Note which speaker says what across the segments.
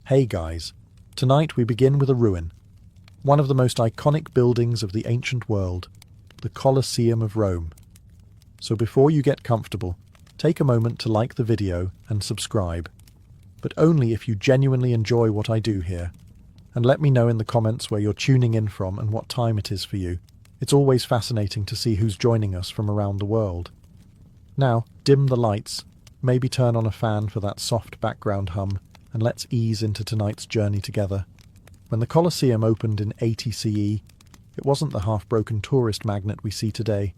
Speaker 1: Hey guys, tonight we begin with a ruin. One of the most iconic buildings of the ancient world, the Colosseum of Rome. So before you get comfortable, take a moment to like the video and subscribe. But only if you genuinely enjoy what I do here. And let me know in the comments where you're tuning in from and what time it is for you. It's always fascinating to see who's joining us from around the world. Now, dim the lights, maybe turn on a fan for that soft background hum, and let's ease into tonight's journey together. When the Colosseum opened in 80 CE, it wasn't the half-broken tourist magnet we see today.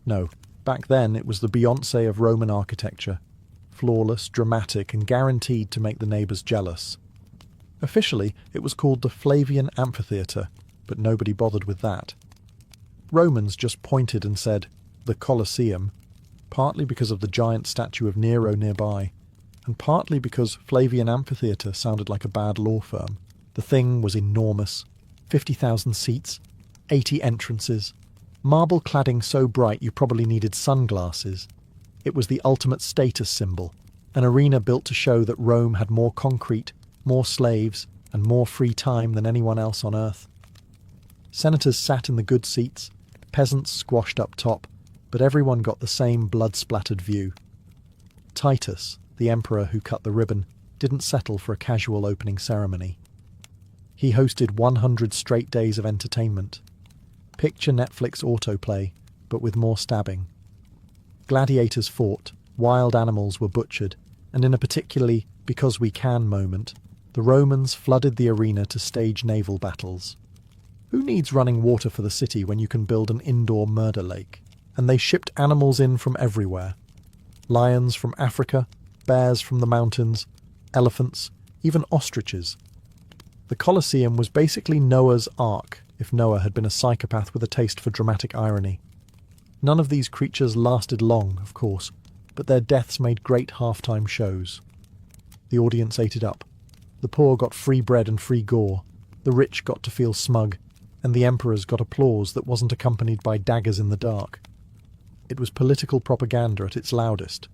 Speaker 1: No, back then it was the Beyoncé of Roman architecture. Flawless, dramatic, and guaranteed to make the neighbours jealous. Officially, it was called the Flavian Amphitheatre, but nobody bothered with that. Romans just pointed and said, the Colosseum, partly because of the giant statue of Nero nearby, and partly because Flavian Amphitheatre sounded like a bad law firm. The thing was enormous. 50,000 seats, 80 entrances, marble cladding so bright you probably needed sunglasses. It was the ultimate status symbol, an arena built to show that Rome had more concrete, more slaves, and more free time than anyone else on earth. Senators sat in the good seats, peasants squashed up top, but everyone got the same blood-splattered view. Titus, the emperor who cut the ribbon, didn't settle for a casual opening ceremony. He hosted 100 straight days of entertainment. Picture Netflix autoplay, but with more stabbing. Gladiators fought, wild animals were butchered, and in a particularly because we can moment, the Romans flooded the arena to stage naval battles. Who needs running water for the city when you can build an indoor murder lake? And they shipped animals in from everywhere. Lions from Africa, bears from the mountains, elephants, even ostriches. The Colosseum was basically Noah's Ark, if Noah had been a psychopath with a taste for dramatic irony. None of these creatures lasted long, of course, but their deaths made great halftime shows. The audience ate it up. The poor got free bread and free gore, the rich got to feel smug, and the emperors got applause that wasn't accompanied by daggers in the dark. It was political propaganda at its loudest.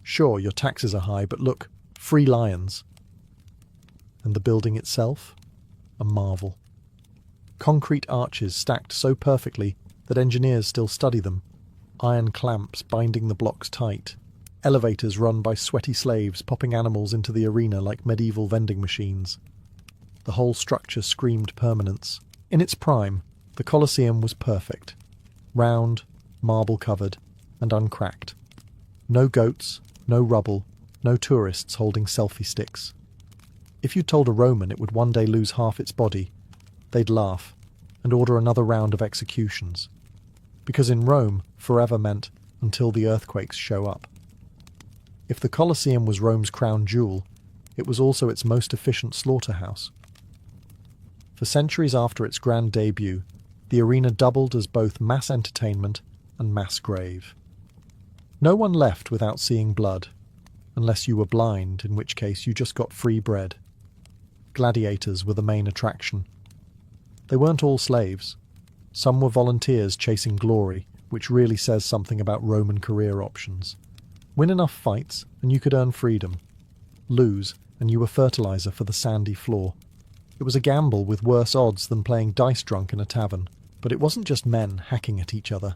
Speaker 1: Sure, your taxes are high, but look, free lions. And the building itself? A marvel. Concrete arches stacked so perfectly that engineers still study them. Iron clamps binding the blocks tight. Elevators run by sweaty slaves popping animals into the arena like medieval vending machines. The whole structure screamed permanence. In its prime, the Colosseum was perfect. Round, marble-covered, and uncracked. No goats, no rubble, no tourists holding selfie sticks. If you told a Roman it would one day lose half its body, they'd laugh and order another round of executions. Because in Rome, forever meant until the earthquakes show up. If the Colosseum was Rome's crown jewel, it was also its most efficient slaughterhouse. For centuries after its grand debut, the arena doubled as both mass entertainment and mass grave. No one left without seeing blood, unless you were blind, in which case you just got free bread. Gladiators were the main attraction. They weren't all slaves. Some were volunteers chasing glory, which really says something about Roman career options. Win enough fights, and you could earn freedom. Lose, and you were fertilizer for the sandy floor. It was a gamble with worse odds than playing dice drunk in a tavern, but it wasn't just men hacking at each other.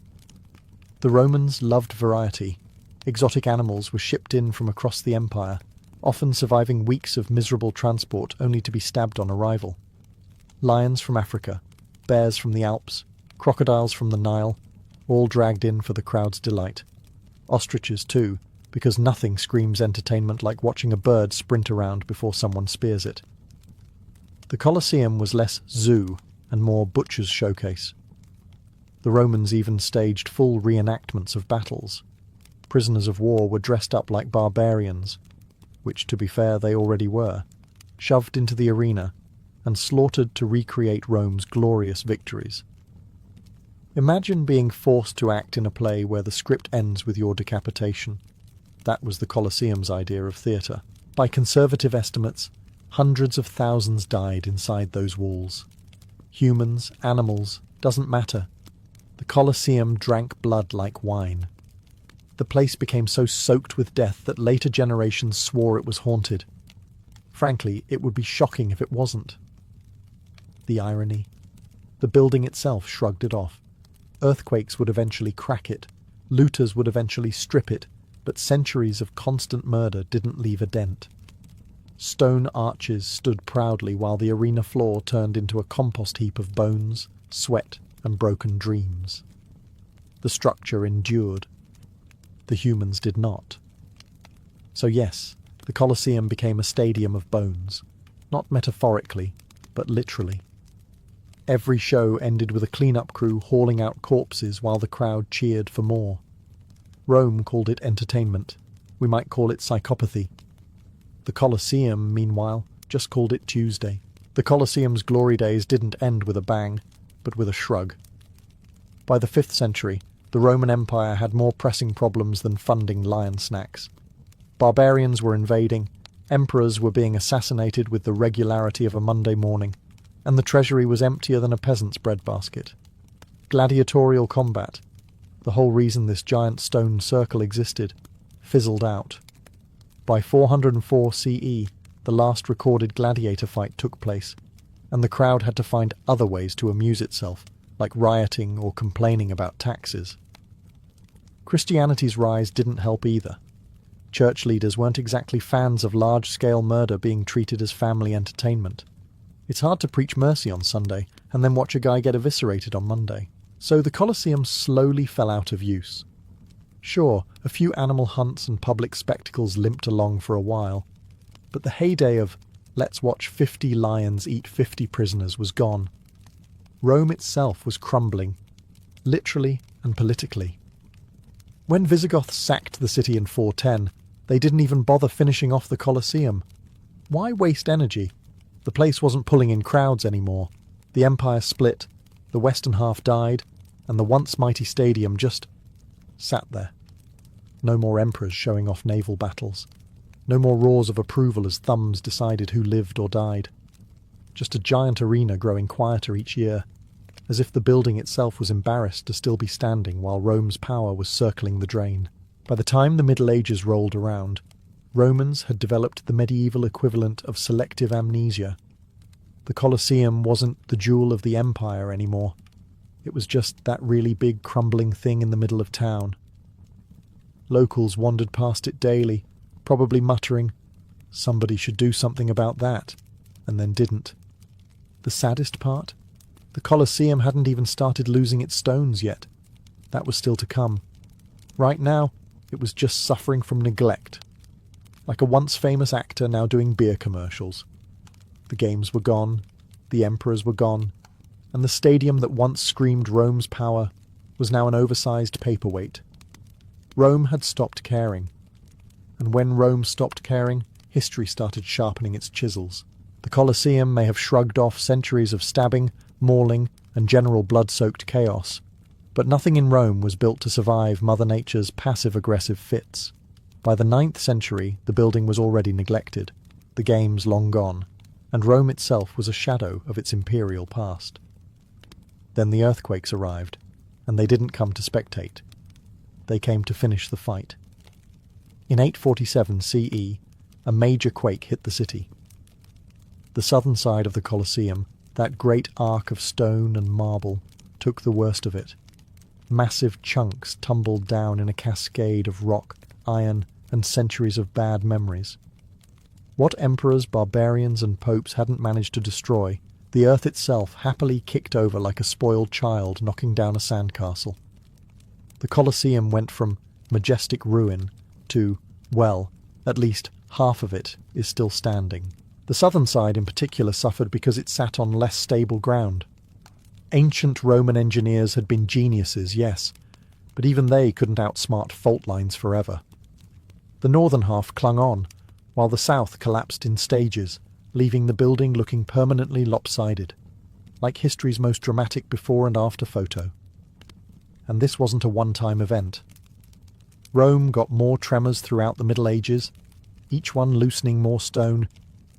Speaker 1: The Romans loved variety. Exotic animals were shipped in from across the empire, often surviving weeks of miserable transport only to be stabbed on arrival. Lions from Africa, bears from the Alps, crocodiles from the Nile, all dragged in for the crowd's delight. Ostriches too, because nothing screams entertainment like watching a bird sprint around before someone spears it. The Colosseum was less zoo and more butcher's showcase. The Romans even staged full reenactments of battles. Prisoners of war were dressed up like barbarians, which, to be fair, they already were, shoved into the arena and slaughtered to recreate Rome's glorious victories. Imagine being forced to act in a play where the script ends with your decapitation. That was the Colosseum's idea of theatre. By conservative estimates, hundreds of thousands died inside those walls. Humans, animals, doesn't matter. The Colosseum drank blood like wine. The place became so soaked with death that later generations swore it was haunted. Frankly, it would be shocking if it wasn't. The irony. The building itself shrugged it off. Earthquakes would eventually crack it. Looters would eventually strip it, but centuries of constant murder didn't leave a dent. Stone arches stood proudly while the arena floor turned into a compost heap of bones, sweat, and broken dreams. The structure endured. The humans did not. So yes, the Colosseum became a stadium of bones, not metaphorically, but literally. Every show ended with a clean-up crew hauling out corpses while the crowd cheered for more. Rome called it entertainment. We might call it psychopathy. The Colosseum, meanwhile, just called it Tuesday. The Colosseum's glory days didn't end with a bang, but with a shrug. By the 5th century, the Roman Empire had more pressing problems than funding lion snacks. Barbarians were invading, emperors were being assassinated with the regularity of a Monday morning, and the treasury was emptier than a peasant's breadbasket. Gladiatorial combat, the whole reason this giant stone circle existed, fizzled out. By 404 CE, the last recorded gladiator fight took place, and the crowd had to find other ways to amuse itself, like rioting or complaining about taxes. Christianity's rise didn't help either. Church leaders weren't exactly fans of large-scale murder being treated as family entertainment. It's hard to preach mercy on Sunday and then watch a guy get eviscerated on Monday. So the Colosseum slowly fell out of use. Sure, a few animal hunts and public spectacles limped along for a while, but the heyday of let's watch 50 lions eat 50 prisoners was gone. Rome itself was crumbling, literally and politically. When Visigoths sacked the city in 410, they didn't even bother finishing off the Colosseum. Why waste energy? The place wasn't pulling in crowds anymore. The empire split, the western half died, and the once mighty stadium just sat there. No more emperors showing off naval battles. No more roars of approval as thumbs decided who lived or died. Just a giant arena growing quieter each year, as if the building itself was embarrassed to still be standing while Rome's power was circling the drain. By the time the Middle Ages rolled around, Romans had developed the medieval equivalent of selective amnesia. The Colosseum wasn't the jewel of the empire anymore. It was just that really big crumbling thing in the middle of town. Locals wandered past it daily, probably muttering, "Somebody should do something about that," and then didn't. The saddest part? The Colosseum hadn't even started losing its stones yet. That was still to come. Right now, it was just suffering from neglect. Like a once-famous actor now doing beer commercials. The games were gone, the emperors were gone, and the stadium that once screamed Rome's power was now an oversized paperweight. Rome had stopped caring. And when Rome stopped caring, history started sharpening its chisels. The Colosseum may have shrugged off centuries of stabbing, mauling, and general blood-soaked chaos, but nothing in Rome was built to survive Mother Nature's passive-aggressive fits. By the 9th century, the building was already neglected, the games long gone, and Rome itself was a shadow of its imperial past. Then the earthquakes arrived, and they didn't come to spectate. They came to finish the fight. In 847 CE, a major quake hit the city. The southern side of the Colosseum, that great arc of stone and marble, took the worst of it. Massive chunks tumbled down in a cascade of rock, iron, and centuries of bad memories. What emperors, barbarians, and popes hadn't managed to destroy, the earth itself happily kicked over like a spoiled child knocking down a sandcastle. The Colosseum went from majestic ruin to, well, at least half of it is still standing. The southern side in particular suffered because it sat on less stable ground. Ancient Roman engineers had been geniuses, yes, but even they couldn't outsmart fault lines forever. The northern half clung on, while the south collapsed in stages, leaving the building looking permanently lopsided, like history's most dramatic before and after photo. And this wasn't a one-time event. Rome got more tremors throughout the Middle Ages, each one loosening more stone,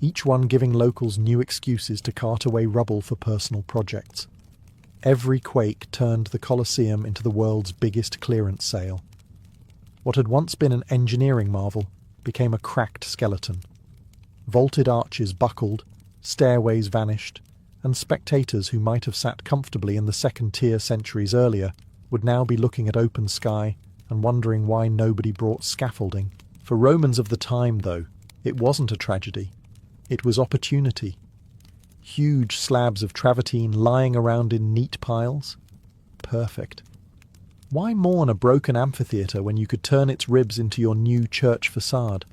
Speaker 1: each one giving locals new excuses to cart away rubble for personal projects. Every quake turned the Colosseum into the world's biggest clearance sale. What had once been an engineering marvel became a cracked skeleton. Vaulted arches buckled, stairways vanished, and spectators who might have sat comfortably in the second tier centuries earlier would now be looking at open sky and wondering why nobody brought scaffolding. For Romans of the time, though, it wasn't a tragedy. It was opportunity. Huge slabs of travertine lying around in neat piles. Perfect. Why mourn a broken amphitheatre when you could turn its ribs into your new church facade?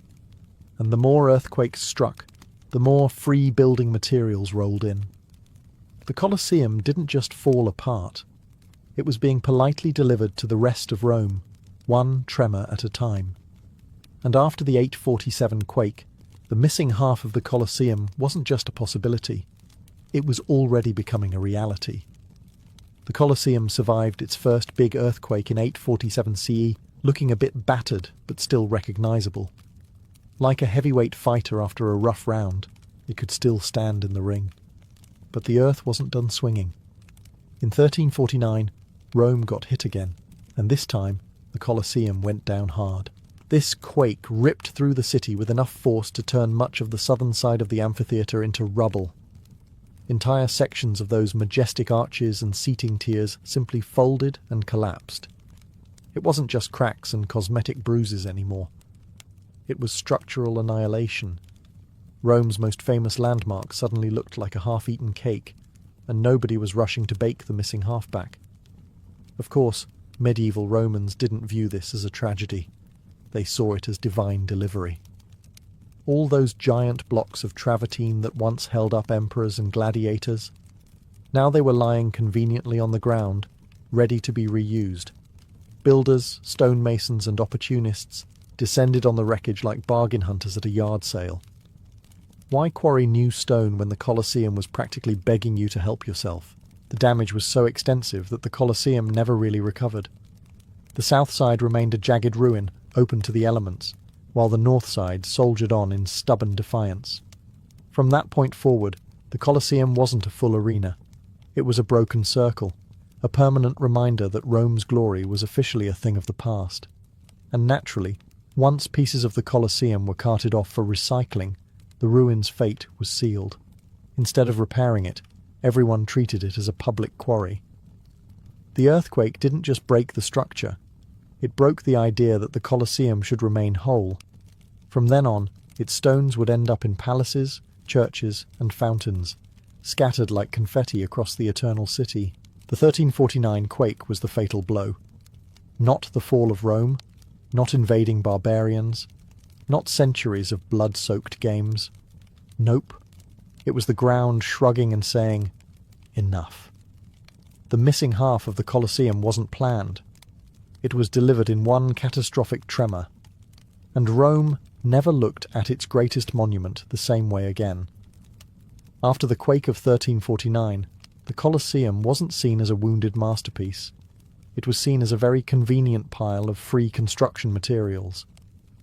Speaker 1: And the more earthquakes struck, the more free building materials rolled in. The Colosseum didn't just fall apart. It was being politely delivered to the rest of Rome, one tremor at a time. And after the 847 quake, the missing half of the Colosseum wasn't just a possibility. It was already becoming a reality. The Colosseum survived its first big earthquake in 847 CE, looking a bit battered but still recognizable. Like a heavyweight fighter after a rough round, it could still stand in the ring. But the earth wasn't done swinging. In 1349, Rome got hit again, and this time the Colosseum went down hard. This quake ripped through the city with enough force to turn much of the southern side of the amphitheatre into rubble. Entire sections of those majestic arches and seating tiers simply folded and collapsed. It wasn't just cracks and cosmetic bruises anymore. It was structural annihilation. Rome's most famous landmark suddenly looked like a half-eaten cake, and nobody was rushing to bake the missing half-back. Of course, medieval Romans didn't view this as a tragedy. They saw it as divine delivery. All those giant blocks of travertine that once held up emperors and gladiators, now they were lying conveniently on the ground, ready to be reused. Builders, stonemasons and opportunists descended on the wreckage like bargain hunters at a yard sale. Why quarry new stone when the Colosseum was practically begging you to help yourself? The damage was so extensive that the Colosseum never really recovered. The south side remained a jagged ruin, open to the elements, while the north side soldiered on in stubborn defiance. From that point forward, the Colosseum wasn't a full arena. It was a broken circle, a permanent reminder that Rome's glory was officially a thing of the past. And naturally, once pieces of the Colosseum were carted off for recycling, the ruin's fate was sealed. Instead of repairing it, everyone treated it as a public quarry. The earthquake didn't just break the structure. It broke the idea that the Colosseum should remain whole. From then on, its stones would end up in palaces, churches, and fountains, scattered like confetti across the eternal city. The 1349 quake was the fatal blow. Not the fall of Rome, not invading barbarians, not centuries of blood-soaked games. Nope. It was the ground shrugging and saying, enough. The missing half of the Colosseum wasn't planned. It was delivered in one catastrophic tremor. And Rome never looked at its greatest monument the same way again. After the quake of 1349, the Colosseum wasn't seen as a wounded masterpiece. It was seen as a very convenient pile of free construction materials.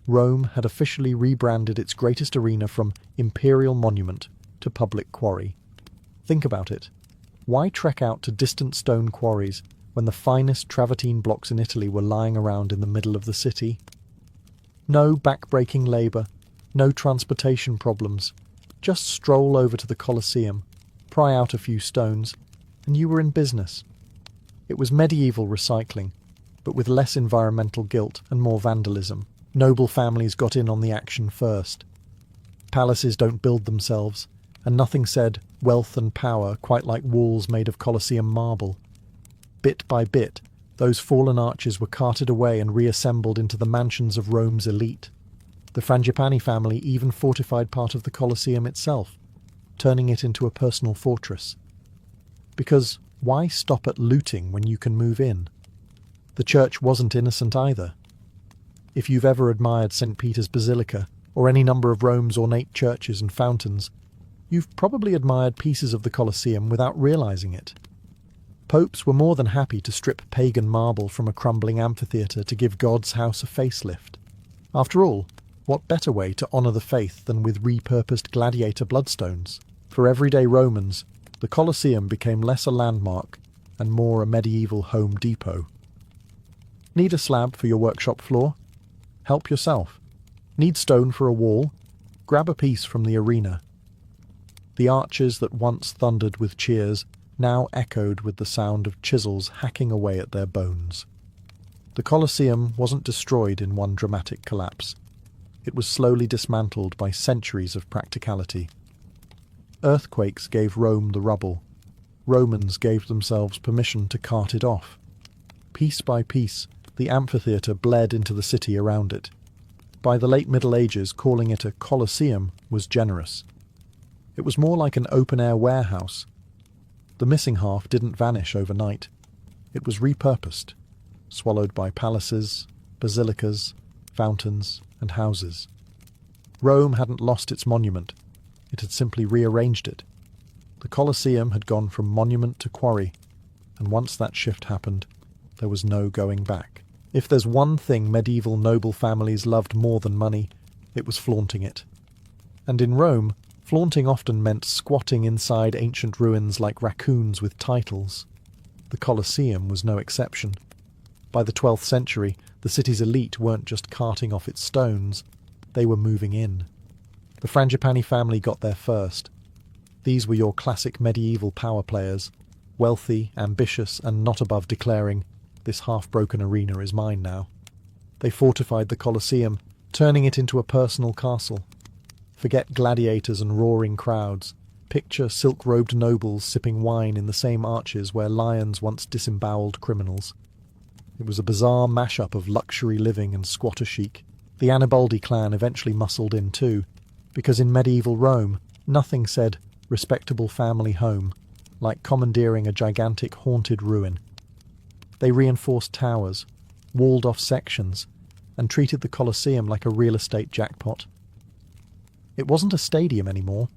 Speaker 1: Rome had officially rebranded its greatest arena from imperial monument to public quarry. Think about it. Why trek out to distant stone quarries when the finest travertine blocks in Italy were lying around in the middle of the city? No back-breaking labour, no transportation problems. Just stroll over to the Colosseum, pry out a few stones, and you were in business. It was medieval recycling, but with less environmental guilt and more vandalism. Noble families got in on the action first. Palaces don't build themselves, and nothing said wealth and power quite like walls made of Colosseum marble. Bit by bit, those fallen arches were carted away and reassembled into the mansions of Rome's elite. The Frangipani family even fortified part of the Colosseum itself, turning it into a personal fortress. Because why stop at looting when you can move in? The church wasn't innocent either. If you've ever admired St. Peter's Basilica, or any number of Rome's ornate churches and fountains, you've probably admired pieces of the Colosseum without realizing it. Popes were more than happy to strip pagan marble from a crumbling amphitheatre to give God's house a facelift. After all, what better way to honour the faith than with repurposed gladiator bloodstones? For everyday Romans, the Colosseum became less a landmark and more a medieval Home Depot. Need a slab for your workshop floor? Help yourself. Need stone for a wall? Grab a piece from the arena. The arches that once thundered with cheers now echoed with the sound of chisels hacking away at their bones. The Colosseum wasn't destroyed in one dramatic collapse. It was slowly dismantled by centuries of practicality. Earthquakes gave Rome the rubble. Romans gave themselves permission to cart it off. Piece by piece, the amphitheatre bled into the city around it. By the late Middle Ages, calling it a Colosseum was generous. It was more like an open-air warehouse. The missing half didn't vanish overnight. It was repurposed, swallowed by palaces, basilicas, fountains, and houses. Rome hadn't lost its monument. It had simply rearranged it. The Colosseum had gone from monument to quarry, and once that shift happened, there was no going back. If there's one thing medieval noble families loved more than money, it was flaunting it. And in Rome, flaunting often meant squatting inside ancient ruins like raccoons with titles. The Colosseum was no exception. By the 12th century, the city's elite weren't just carting off its stones, they were moving in. The Frangipani family got there first. These were your classic medieval power players, wealthy, ambitious, and not above declaring, "This half-broken arena is mine now." They fortified the Colosseum, turning it into a personal castle. Forget gladiators and roaring crowds. Picture silk-robed nobles sipping wine in the same arches where lions once disemboweled criminals. It was a bizarre mashup of luxury living and squatter chic. The Annibaldi clan eventually muscled in too, because in medieval Rome, nothing said respectable family home like commandeering a gigantic haunted ruin. They reinforced towers, walled off sections, and treated the Colosseum like a real estate jackpot. It wasn't a stadium anymore.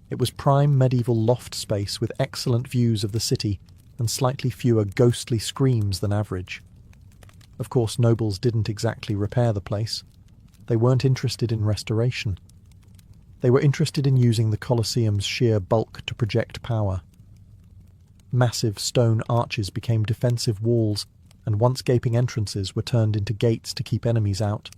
Speaker 1: It was prime medieval loft space with excellent views of the city and slightly fewer ghostly screams than average. Of course, nobles didn't exactly repair the place. They weren't interested in restoration. They were interested in using the Colosseum's sheer bulk to project power. Massive stone arches became defensive walls, and once gaping entrances were turned into gates to keep enemies out.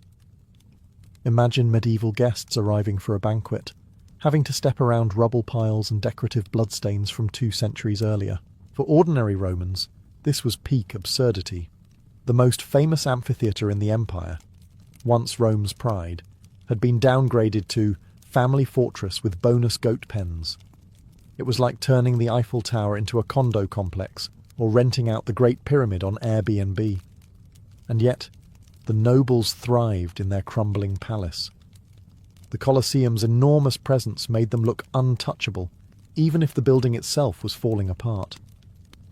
Speaker 1: Imagine medieval guests arriving for a banquet, having to step around rubble piles and decorative bloodstains from 2 centuries earlier. For ordinary Romans, this was peak absurdity. The most famous amphitheatre in the empire, once Rome's pride, had been downgraded to family fortress with bonus goat pens. It was like turning the Eiffel Tower into a condo complex or renting out the Great Pyramid on Airbnb. And yet, the nobles thrived in their crumbling palace. The Colosseum's enormous presence made them look untouchable, even if the building itself was falling apart.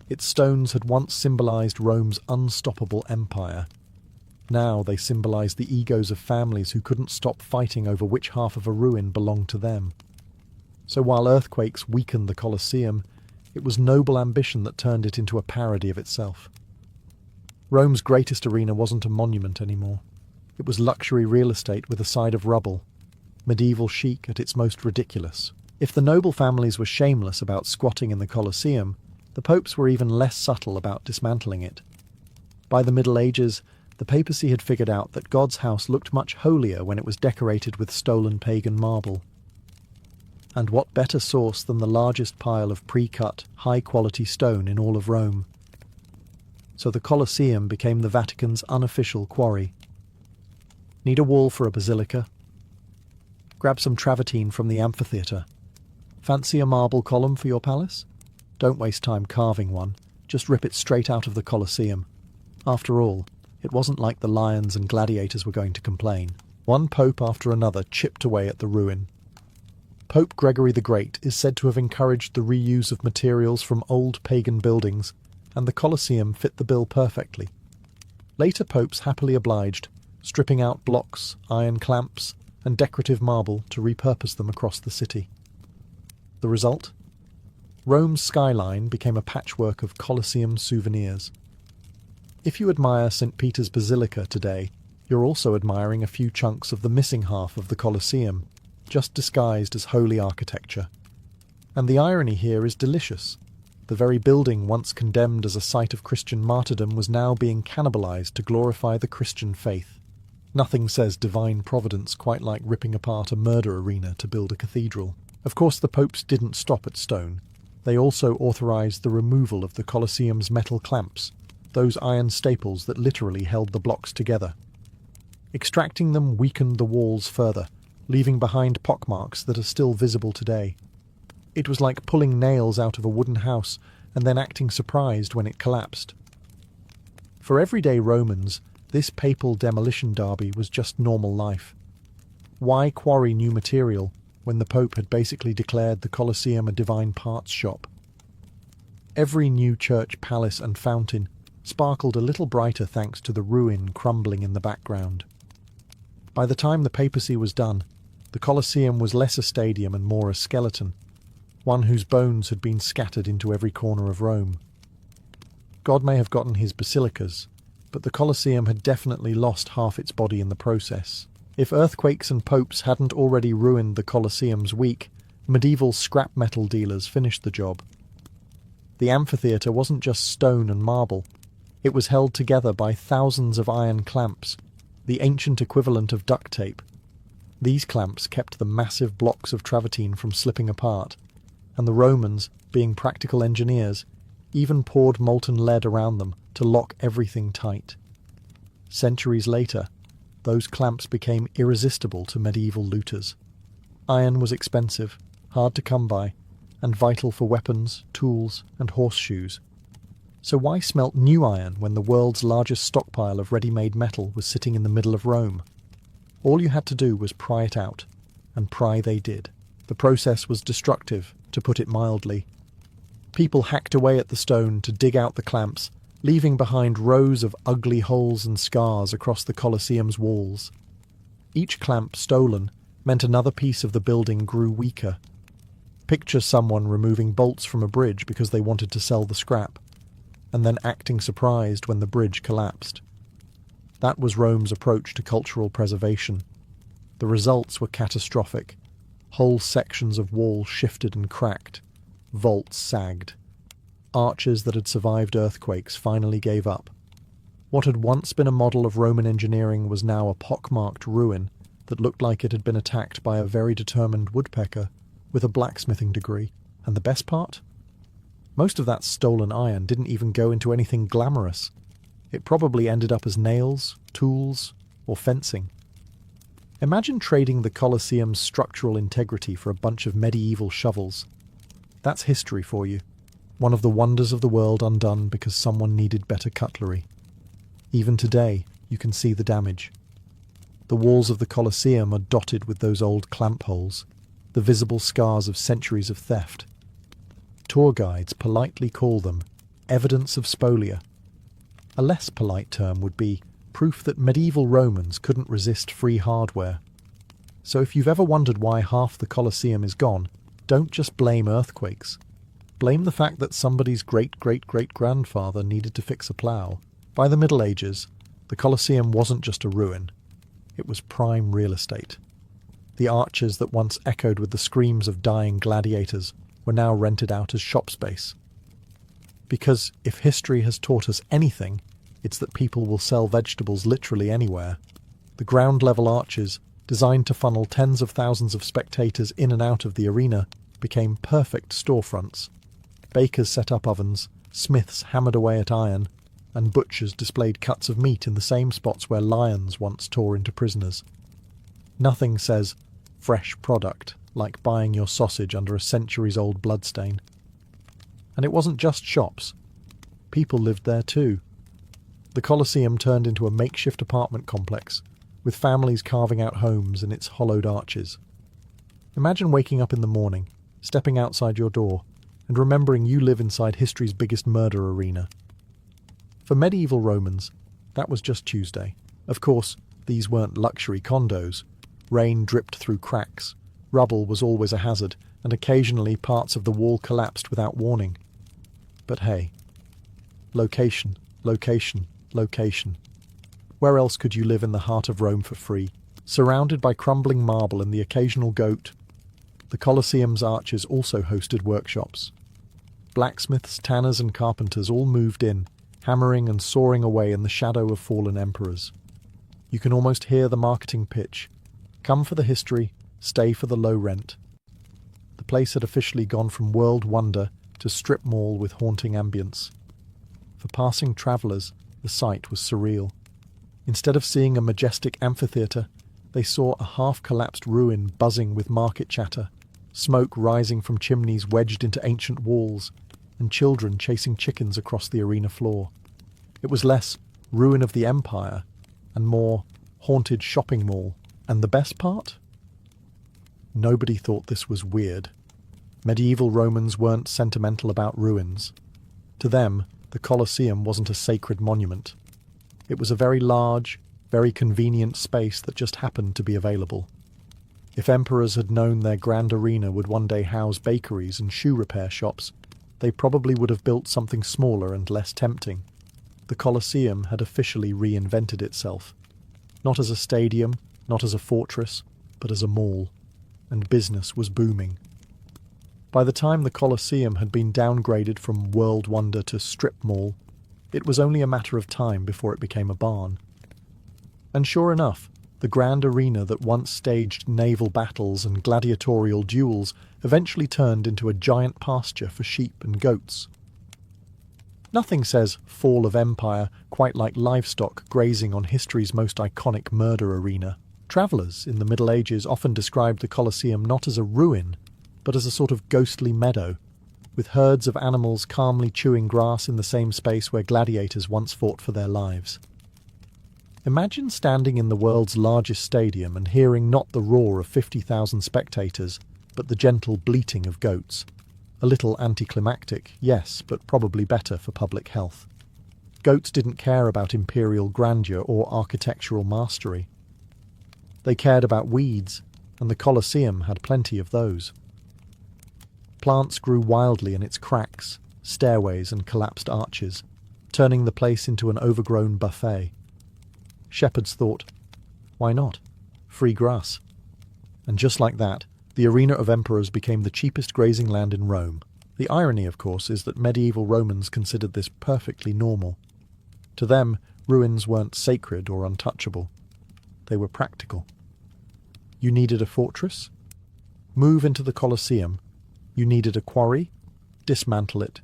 Speaker 1: Its stones had once symbolized Rome's unstoppable empire. Now they symbolized the egos of families who couldn't stop fighting over which half of a ruin belonged to them. So while earthquakes weakened the Colosseum, it was noble ambition that turned it into a parody of itself. Rome's greatest arena wasn't a monument anymore. It was luxury real estate with a side of rubble, medieval chic at its most ridiculous. If the noble families were shameless about squatting in the Colosseum, the popes were even less subtle about dismantling it. By the Middle Ages, the papacy had figured out that God's house looked much holier when it was decorated with stolen pagan marble. And what better source than the largest pile of pre-cut, high-quality stone in all of Rome? So the Colosseum became the Vatican's unofficial quarry. Need a wall for a basilica? Grab some travertine from the amphitheatre. Fancy a marble column for your palace? Don't waste time carving one, just rip it straight out of the Colosseum. After all, it wasn't like the lions and gladiators were going to complain. One pope after another chipped away at the ruin. Pope Gregory the Great is said to have encouraged the reuse of materials from old pagan buildings, and the Colosseum fit the bill perfectly. Later popes happily obliged, stripping out blocks, iron clamps, and decorative marble to repurpose them across the city. The result? Rome's skyline became a patchwork of Colosseum souvenirs. If you admire St. Peter's Basilica today, you're also admiring a few chunks of the missing half of the Colosseum, just disguised as holy architecture. And the irony here is delicious. The very building once condemned as a site of Christian martyrdom was now being cannibalized to glorify the Christian faith. Nothing says divine providence quite like ripping apart a murder arena to build a cathedral. Of course, the popes didn't stop at stone. They also authorized the removal of the Colosseum's metal clamps, those iron staples that literally held the blocks together. Extracting them weakened the walls further, leaving behind pockmarks that are still visible today. It was like pulling nails out of a wooden house and then acting surprised when it collapsed. For everyday Romans, this papal demolition derby was just normal life. Why quarry new material when the Pope had basically declared the Colosseum a divine parts shop? Every new church, palace and fountain sparkled a little brighter thanks to the ruin crumbling in the background. By the time the papacy was done, the Colosseum was less a stadium and more a skeleton, one whose bones had been scattered into every corner of Rome. God may have gotten his basilicas, but the Colosseum had definitely lost half its body in the process. If earthquakes and popes hadn't already ruined the Colosseum's week, medieval scrap metal dealers finished the job. The amphitheatre wasn't just stone and marble. It was held together by thousands of iron clamps, the ancient equivalent of duct tape. These clamps kept the massive blocks of travertine from slipping apart, and the Romans, being practical engineers, even poured molten lead around them to lock everything tight. Centuries later, those clamps became irresistible to medieval looters. Iron was expensive, hard to come by, and vital for weapons, tools, and horseshoes. So why smelt new iron when the world's largest stockpile of ready-made metal was sitting in the middle of Rome? All you had to do was pry it out, and pry they did. The process was destructive, to put it mildly. People hacked away at the stone to dig out the clamps, leaving behind rows of ugly holes and scars across the Colosseum's walls. Each clamp stolen meant another piece of the building grew weaker. Picture someone removing bolts from a bridge because they wanted to sell the scrap, and then acting surprised when the bridge collapsed. That was Rome's approach to cultural preservation. The results were catastrophic. Whole sections of wall shifted and cracked. Vaults sagged. Arches that had survived earthquakes finally gave up. What had once been a model of Roman engineering was now a pockmarked ruin that looked like it had been attacked by a very determined woodpecker with a blacksmithing degree. And the best part? Most of that stolen iron didn't even go into anything glamorous. It probably ended up as nails, tools, or fencing. Imagine trading the Colosseum's structural integrity for a bunch of medieval shovels. That's history for you. One of the wonders of the world undone because someone needed better cutlery. Even today, you can see the damage. The walls of the Colosseum are dotted with those old clamp holes, the visible scars of centuries of theft. Tour guides politely call them evidence of spolia. A less polite term would be proof that medieval Romans couldn't resist free hardware. So if you've ever wondered why half the Colosseum is gone, don't just blame earthquakes. Blame the fact that somebody's great-great-great-grandfather needed to fix a plough. By the Middle Ages, the Colosseum wasn't just a ruin. It was prime real estate. The arches that once echoed with the screams of dying gladiators were now rented out as shop space. Because if history has taught us anything, it's that people will sell vegetables literally anywhere. The ground-level arches, designed to funnel tens of thousands of spectators in and out of the arena, became perfect storefronts. Bakers set up ovens, smiths hammered away at iron, and butchers displayed cuts of meat in the same spots where lions once tore into prisoners. Nothing says fresh product like buying your sausage under a centuries-old bloodstain. And it wasn't just shops. People lived there too. The Colosseum turned into a makeshift apartment complex, with families carving out homes in its hollowed arches. Imagine waking up in the morning, stepping outside your door, and remembering you live inside history's biggest murder arena. For medieval Romans, that was just Tuesday. Of course, these weren't luxury condos. Rain dripped through cracks. Rubble was always a hazard, and occasionally parts of the wall collapsed without warning. But hey, location, location, location. Where else could you live in the heart of Rome for free, surrounded by crumbling marble and the occasional goat? The Colosseum's arches also hosted workshops. Blacksmiths, tanners and carpenters all moved in, hammering and sawing away in the shadow of fallen emperors. You can almost hear the marketing pitch. Come for the history, stay for the low rent. The place had officially gone from world wonder to strip mall with haunting ambience. For passing travellers, the sight was surreal. Instead of seeing a majestic amphitheatre, they saw a half-collapsed ruin buzzing with market chatter, smoke rising from chimneys wedged into ancient walls, and children chasing chickens across the arena floor. It was less ruin of the empire and more haunted shopping mall. And the best part? Nobody thought this was weird. Medieval Romans weren't sentimental about ruins. To them, the Colosseum wasn't a sacred monument. It was a very large, very convenient space that just happened to be available. If emperors had known their grand arena would one day house bakeries and shoe repair shops, they probably would have built something smaller and less tempting. The Colosseum had officially reinvented itself. Not as a stadium, not as a fortress, but as a mall, and business was booming. By the time the Colosseum had been downgraded from world wonder to strip mall, it was only a matter of time before it became a barn. And sure enough, the grand arena that once staged naval battles and gladiatorial duels eventually turned into a giant pasture for sheep and goats. Nothing says fall of empire quite like livestock grazing on history's most iconic murder arena. Travellers in the Middle Ages often described the Colosseum not as a ruin, but as a sort of ghostly meadow, with herds of animals calmly chewing grass in the same space where gladiators once fought for their lives. Imagine standing in the world's largest stadium and hearing not the roar of 50,000 spectators, but the gentle bleating of goats. A little anticlimactic, yes, but probably better for public health. Goats didn't care about imperial grandeur or architectural mastery. They cared about weeds, and the Colosseum had plenty of those. Plants grew wildly in its cracks, stairways and collapsed arches, turning the place into an overgrown buffet. Shepherds thought, why not? Free grass. And just like that, the arena of emperors became the cheapest grazing land in Rome. The irony, of course, is that medieval Romans considered this perfectly normal. To them, ruins weren't sacred or untouchable. They were practical. You needed a fortress? Move into the Colosseum. You needed a quarry? Dismantle it.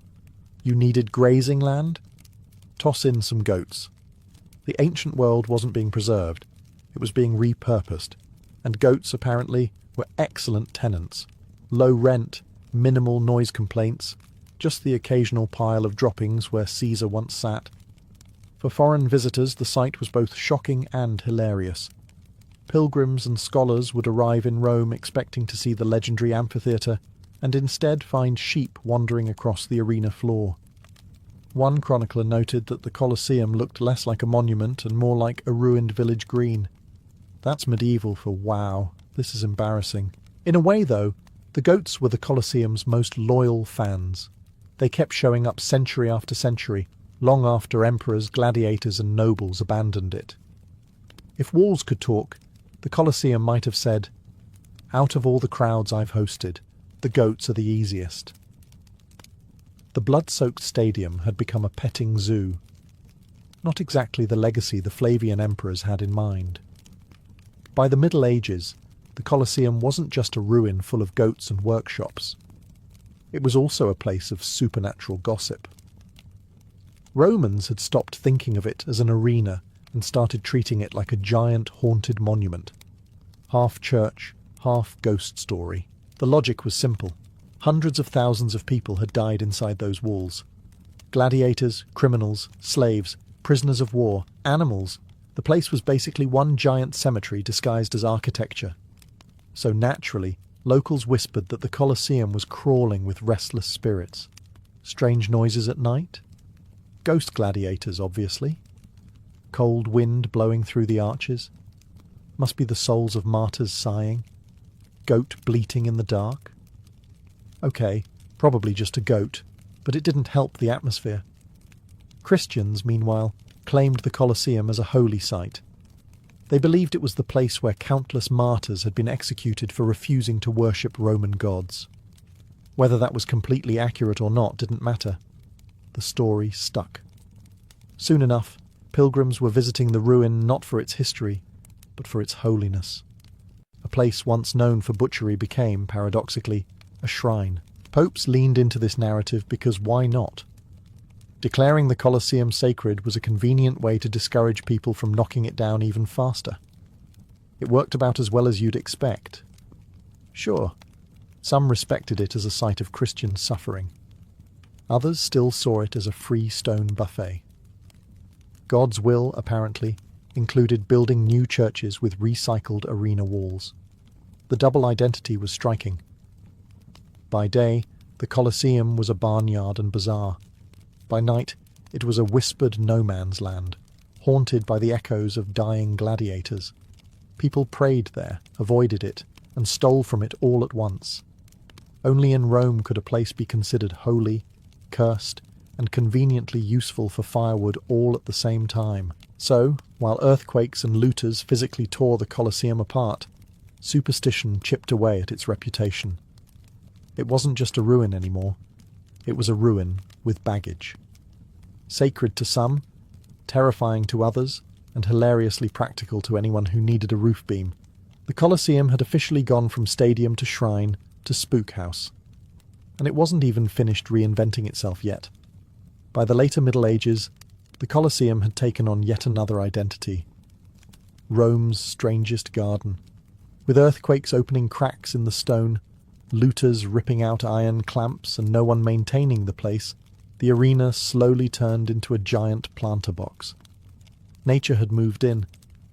Speaker 1: You needed grazing land? Toss in some goats. The ancient world wasn't being preserved. It was being repurposed. And goats, apparently, were excellent tenants. Low rent, minimal noise complaints, just the occasional pile of droppings where Caesar once sat. For foreign visitors, the sight was both shocking and hilarious. Pilgrims and scholars would arrive in Rome expecting to see the legendary amphitheatre, and instead find sheep wandering across the arena floor. One chronicler noted that the Colosseum looked less like a monument and more like a ruined village green. That's medieval for wow. This is embarrassing. In a way, though, the goats were the Colosseum's most loyal fans. They kept showing up century after century, long after emperors, gladiators and nobles abandoned it. If walls could talk, the Colosseum might have said, "Out of all the crowds I've hosted, the goats are the easiest." The blood-soaked stadium had become a petting zoo. Not exactly the legacy the Flavian emperors had in mind. By the Middle Ages, the Colosseum wasn't just a ruin full of goats and workshops. It was also a place of supernatural gossip. Romans had stopped thinking of it as an arena and started treating it like a giant haunted monument. Half church, half ghost story. The logic was simple. Hundreds of thousands of people had died inside those walls. Gladiators, criminals, slaves, prisoners of war, animals. The place was basically one giant cemetery disguised as architecture. So naturally, locals whispered that the Colosseum was crawling with restless spirits. Strange noises at night? Ghost gladiators, obviously. Cold wind blowing through the arches. Must be the souls of martyrs sighing. Goat bleating in the dark. Okay, probably just a goat, but it didn't help the atmosphere. Christians, meanwhile, claimed the Colosseum as a holy site. They believed it was the place where countless martyrs had been executed for refusing to worship Roman gods. Whether that was completely accurate or not didn't matter. The story stuck. Soon enough, pilgrims were visiting the ruin not for its history, but for its holiness. A place once known for butchery became, paradoxically, a shrine. Popes leaned into this narrative because why not? Declaring the Colosseum sacred was a convenient way to discourage people from knocking it down even faster. It worked about as well as you'd expect. Sure, some respected it as a site of Christian suffering. Others still saw it as a free stone buffet. God's will, apparently, included building new churches with recycled arena walls. The double identity was striking. By day, the Colosseum was a barnyard and bazaar. By night, it was a whispered no-man's land, haunted by the echoes of dying gladiators. People prayed there, avoided it, and stole from it all at once. Only in Rome could a place be considered holy, cursed, and conveniently useful for firewood all at the same time. So, while earthquakes and looters physically tore the Colosseum apart, superstition chipped away at its reputation. It wasn't just a ruin anymore. It was a ruin with baggage. Sacred to some, terrifying to others, and hilariously practical to anyone who needed a roof beam, the Colosseum had officially gone from stadium to shrine to spook house. And it wasn't even finished reinventing itself yet. By the later Middle Ages, the Colosseum had taken on yet another identity. Rome's strangest garden. With earthquakes opening cracks in the stone, looters ripping out iron clamps and no one maintaining the place, the arena slowly turned into a giant planter box. Nature had moved in,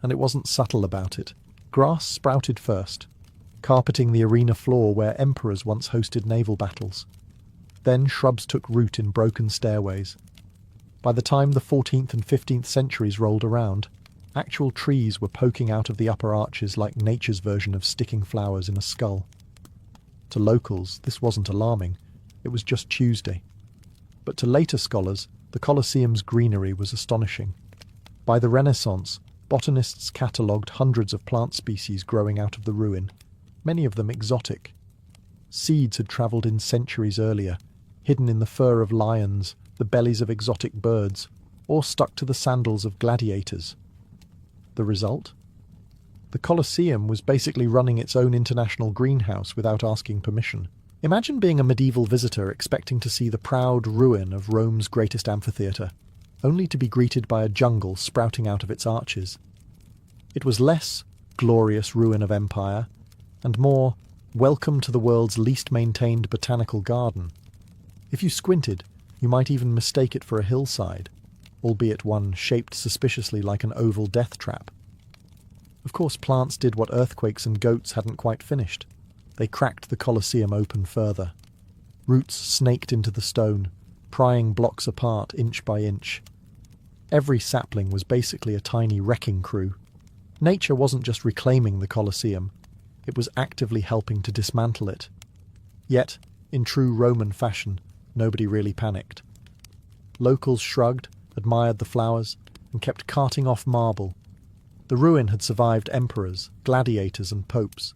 Speaker 1: and it wasn't subtle about it. Grass sprouted first, carpeting the arena floor where emperors once hosted naval battles. Then shrubs took root in broken stairways. By the time the 14th and 15th centuries rolled around, actual trees were poking out of the upper arches like nature's version of sticking flowers in a skull. To locals, this wasn't alarming. It was just Tuesday. But to later scholars, the Colosseum's greenery was astonishing. By the Renaissance, botanists catalogued hundreds of plant species growing out of the ruin, many of them exotic. Seeds had travelled in centuries earlier, hidden in the fur of lions, the bellies of exotic birds, or stuck to the sandals of gladiators. The result? The Colosseum was basically running its own international greenhouse without asking permission. Imagine being a medieval visitor expecting to see the proud ruin of Rome's greatest amphitheatre, only to be greeted by a jungle sprouting out of its arches. It was less glorious ruin of empire, and more welcome to the world's least maintained botanical garden. If you squinted, you might even mistake it for a hillside, albeit one shaped suspiciously like an oval death trap. Of course, plants did what earthquakes and goats hadn't quite finished. They cracked the Colosseum open further. Roots snaked into the stone, prying blocks apart inch by inch. Every sapling was basically a tiny wrecking crew. Nature wasn't just reclaiming the Colosseum, it was actively helping to dismantle it. Yet, in true Roman fashion, nobody really panicked. Locals shrugged, admired the flowers, and kept carting off marble. The ruin had survived emperors, gladiators, and popes.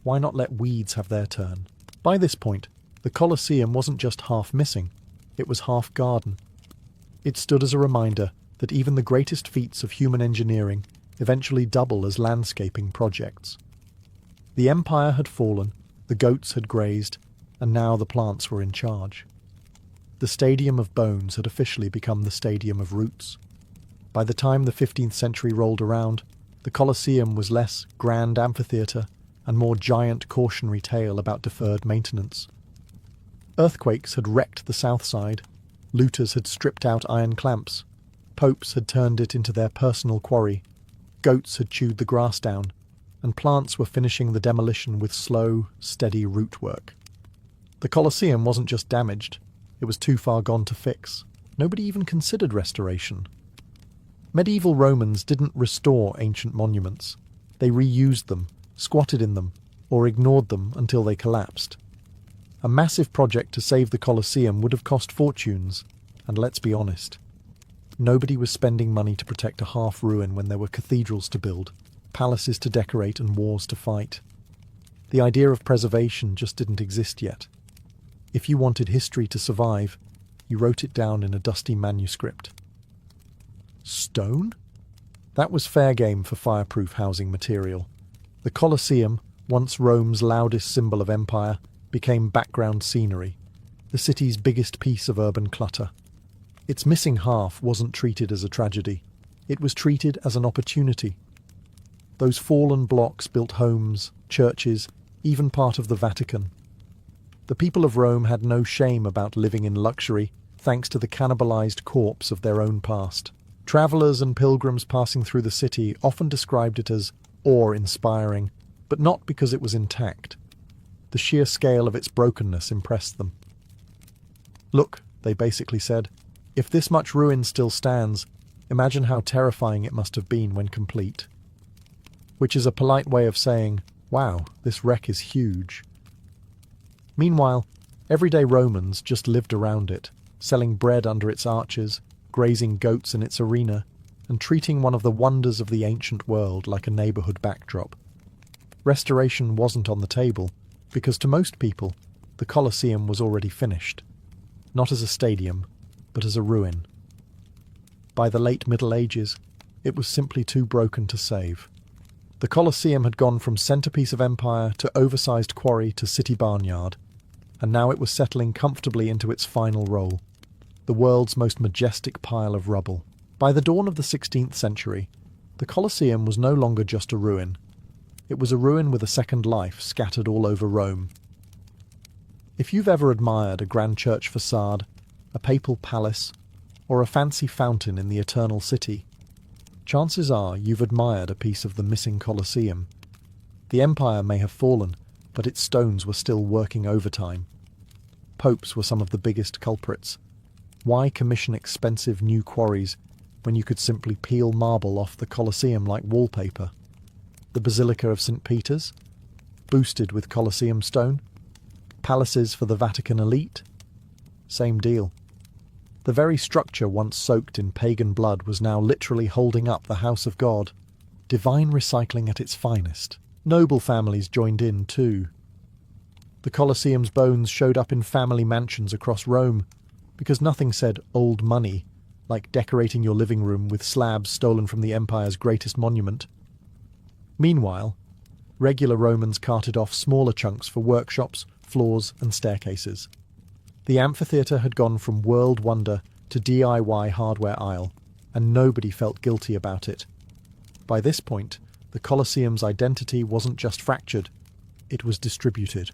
Speaker 1: Why not let weeds have their turn? By this point, the Colosseum wasn't just half missing, it was half garden. It stood as a reminder that even the greatest feats of human engineering eventually double as landscaping projects. The empire had fallen, the goats had grazed, and now the plants were in charge. The Stadium of Bones had officially become the Stadium of Roots. By the time the 15th century rolled around, the Colosseum was less grand amphitheatre and more giant cautionary tale about deferred maintenance. Earthquakes had wrecked the south side, looters had stripped out iron clamps, popes had turned it into their personal quarry, goats had chewed the grass down, and plants were finishing the demolition with slow, steady root work. The Colosseum wasn't just damaged, it was too far gone to fix. Nobody even considered restoration. Medieval Romans didn't restore ancient monuments. They reused them, squatted in them, or ignored them until they collapsed. A massive project to save the Colosseum would have cost fortunes, and let's be honest, nobody was spending money to protect a half-ruin when there were cathedrals to build, palaces to decorate, and wars to fight. The idea of preservation just didn't exist yet. If you wanted history to survive, you wrote it down in a dusty manuscript. Stone? That was fair game for fireproof housing material. The Colosseum, once Rome's loudest symbol of empire, became background scenery, the city's biggest piece of urban clutter. Its missing half wasn't treated as a tragedy. It was treated as an opportunity. Those fallen blocks built homes, churches, even part of the Vatican. The people of Rome had no shame about living in luxury, thanks to the cannibalized corpse of their own past. Travellers and pilgrims passing through the city often described it as awe-inspiring, but not because it was intact. The sheer scale of its brokenness impressed them. "Look," they basically said, "if this much ruin still stands, imagine how terrifying it must have been when complete." Which is a polite way of saying, wow, this wreck is huge. Meanwhile, everyday Romans just lived around it, selling bread under its arches, grazing goats in its arena, and treating one of the wonders of the ancient world like a neighbourhood backdrop. Restoration wasn't on the table, because to most people, the Colosseum was already finished. Not as a stadium, but as a ruin. By the late Middle Ages, it was simply too broken to save. The Colosseum had gone from centrepiece of empire to oversized quarry to city barnyard, and now it was settling comfortably into its final role, the world's most majestic pile of rubble. By the dawn of the 16th century, the Colosseum was no longer just a ruin. It was a ruin with a second life scattered all over Rome. If you've ever admired a grand church facade, a papal palace, or a fancy fountain in the Eternal City, chances are you've admired a piece of the missing Colosseum. The empire may have fallen, but its stones were still working overtime. Popes were some of the biggest culprits. Why commission expensive new quarries when you could simply peel marble off the Colosseum like wallpaper? The Basilica of St. Peter's, boosted with Colosseum stone. Palaces for the Vatican elite? Same deal. The very structure once soaked in pagan blood was now literally holding up the house of God. Divine recycling at its finest. Noble families joined in too. The Colosseum's bones showed up in family mansions across Rome, because nothing said old money like decorating your living room with slabs stolen from the empire's greatest monument. Meanwhile, regular Romans carted off smaller chunks for workshops, floors and staircases. The amphitheatre had gone from world wonder to DIY hardware aisle, and nobody felt guilty about it. By this point, the Colosseum's identity wasn't just fractured, it was distributed.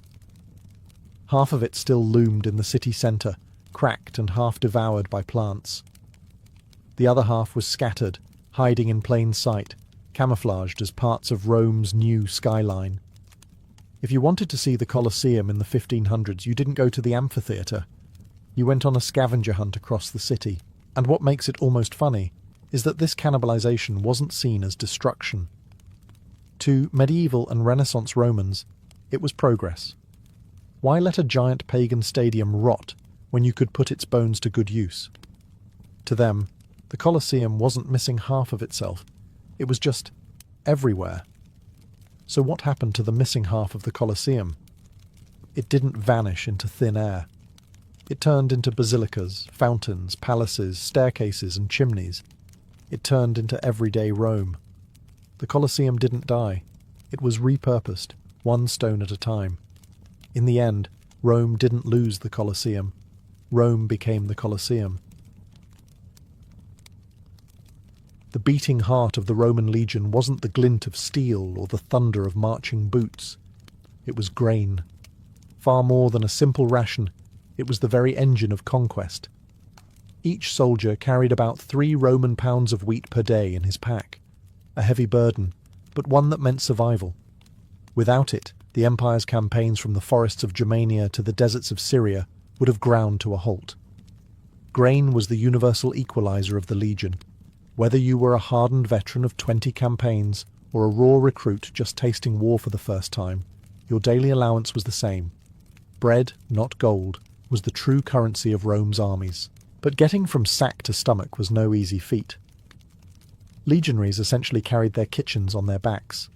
Speaker 1: Half of it still loomed in the city centre, cracked and half devoured by plants. The other half was scattered, hiding in plain sight, camouflaged as parts of Rome's new skyline. If you wanted to see the Colosseum in the 1500s, you didn't go to the amphitheatre. You went on a scavenger hunt across the city. And what makes it almost funny is that this cannibalization wasn't seen as destruction. To medieval and Renaissance Romans, it was progress. Why let a giant pagan stadium rot when you could put its bones to good use? To them, the Colosseum wasn't missing half of itself. It was just everywhere. So what happened to the missing half of the Colosseum? It didn't vanish into thin air. It turned into basilicas, fountains, palaces, staircases and chimneys. It turned into everyday Rome. The Colosseum didn't die. It was repurposed, one stone at a time. In the end, Rome didn't lose the Colosseum. Rome became the Colosseum. The beating heart of the Roman legion wasn't the glint of steel or the thunder of marching boots. It was grain. Far more than a simple ration, it was the very engine of conquest. Each soldier carried about 3 Roman pounds of wheat per day in his pack. A heavy burden, but one that meant survival. Without it, the empire's campaigns from the forests of Germania to the deserts of Syria would have ground to a halt. Grain was the universal equalizer of the legion. Whether you were a hardened veteran of 20 campaigns or a raw recruit just tasting war for the first time, your daily allowance was the same. Bread, not gold, was the true currency of Rome's armies. But getting from sack to stomach was no easy feat. Legionaries essentially carried their kitchens on their backs.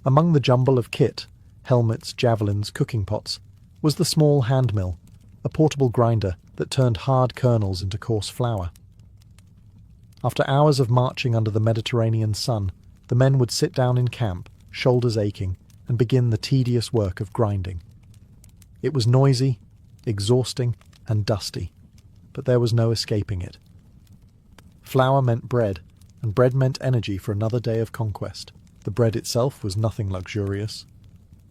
Speaker 1: Among the jumble of kit, helmets, javelins, cooking pots, was the small hand mill, a portable grinder that turned hard kernels into coarse flour. After hours of marching under the Mediterranean sun, the men would sit down in camp, shoulders aching, and begin the tedious work of grinding. It was noisy, exhausting, and dusty, but there was no escaping it. Flour meant bread, and bread meant energy for another day of conquest. The bread itself was nothing luxurious.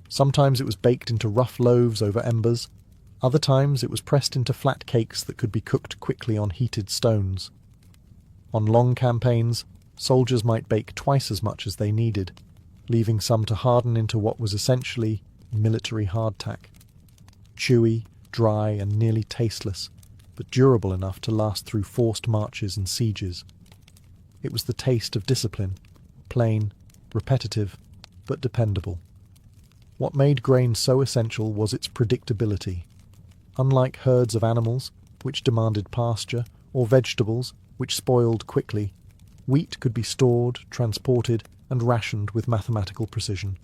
Speaker 1: Sometimes it was baked into rough loaves over embers. Other times it was pressed into flat cakes that could be cooked quickly on heated stones. On long campaigns, soldiers might bake twice as much as they needed, leaving some to harden into what was essentially military hardtack. Chewy, dry, and nearly tasteless, but durable enough to last through forced marches and sieges. It was the taste of discipline, plain, repetitive, but dependable. What made grain so essential was its predictability. Unlike herds of animals, which demanded pasture, or vegetables, which spoiled quickly, wheat could be stored, transported, and rationed with mathematical precision.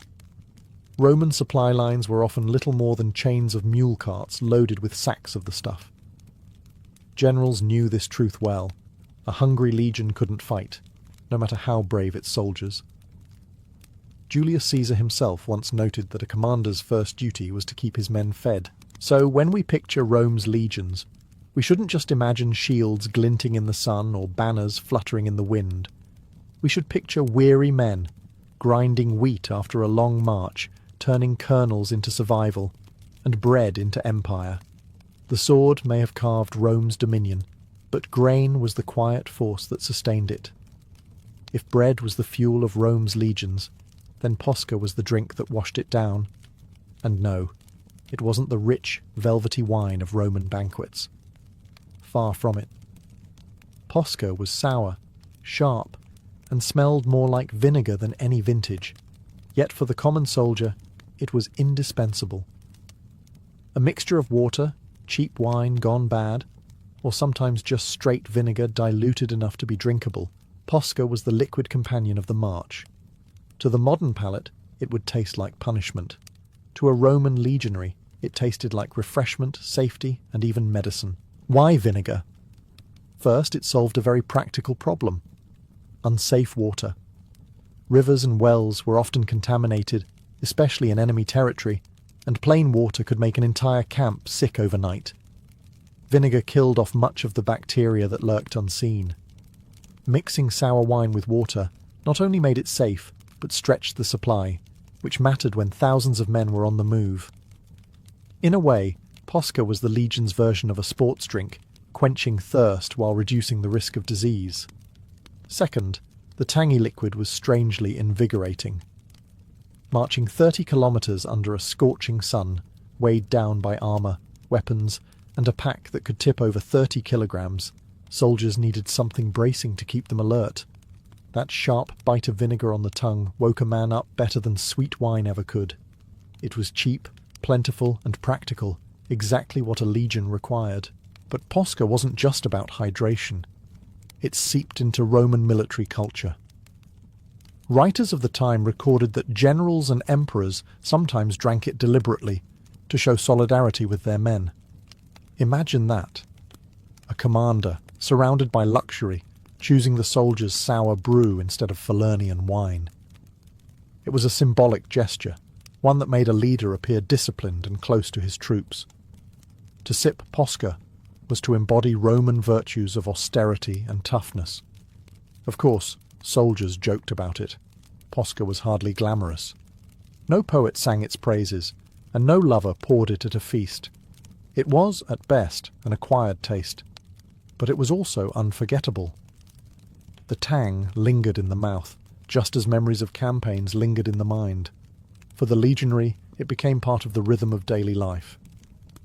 Speaker 1: Roman supply lines were often little more than chains of mule carts loaded with sacks of the stuff. Generals knew this truth well. A hungry legion couldn't fight, no matter how brave its soldiers. Julius Caesar himself once noted that a commander's first duty was to keep his men fed. So when we picture Rome's legions, we shouldn't just imagine shields glinting in the sun or banners fluttering in the wind. We should picture weary men, grinding wheat after a long march, turning kernels into survival, and bread into empire. The sword may have carved Rome's dominion, but grain was the quiet force that sustained it. If bread was the fuel of Rome's legions, then Posca was the drink that washed it down. And no, it wasn't the rich, velvety wine of Roman banquets. Far from it. Posca was sour, sharp, and smelled more like vinegar than any vintage. Yet for the common soldier, it was indispensable. A mixture of water, cheap wine gone bad, or sometimes just straight vinegar diluted enough to be drinkable, Posca was the liquid companion of the march. To the modern palate, it would taste like punishment. To a Roman legionary, it tasted like refreshment, safety, and even medicine. Why vinegar? First, it solved a very practical problem: unsafe water. Rivers and wells were often contaminated, especially in enemy territory, and plain water could make an entire camp sick overnight. Vinegar killed off much of the bacteria that lurked unseen. Mixing sour wine with water not only made it safe, but stretched the supply, which mattered when thousands of men were on the move. In a way, Posca was the legion's version of a sports drink, quenching thirst while reducing the risk of disease. Second, the tangy liquid was strangely invigorating. Marching 30 kilometres under a scorching sun, weighed down by armour, weapons, and a pack that could tip over 30 kilograms, soldiers needed something bracing to keep them alert. That sharp bite of vinegar on the tongue woke a man up better than sweet wine ever could. It was cheap, plentiful, and practical, exactly what a legion required. But Posca wasn't just about hydration. It seeped into Roman military culture. Writers of the time recorded that generals and emperors sometimes drank it deliberately, to show solidarity with their men. Imagine that. A commander, surrounded by luxury, choosing the soldiers' sour brew instead of Falernian wine. It was a symbolic gesture, one that made a leader appear disciplined and close to his troops. To sip Posca was to embody Roman virtues of austerity and toughness. Of course, soldiers joked about it. Posca was hardly glamorous. No poet sang its praises, and no lover poured it at a feast. It was, at best, an acquired taste, but it was also unforgettable. The tang lingered in the mouth, just as memories of campaigns lingered in the mind. For the legionary, it became part of the rhythm of daily life.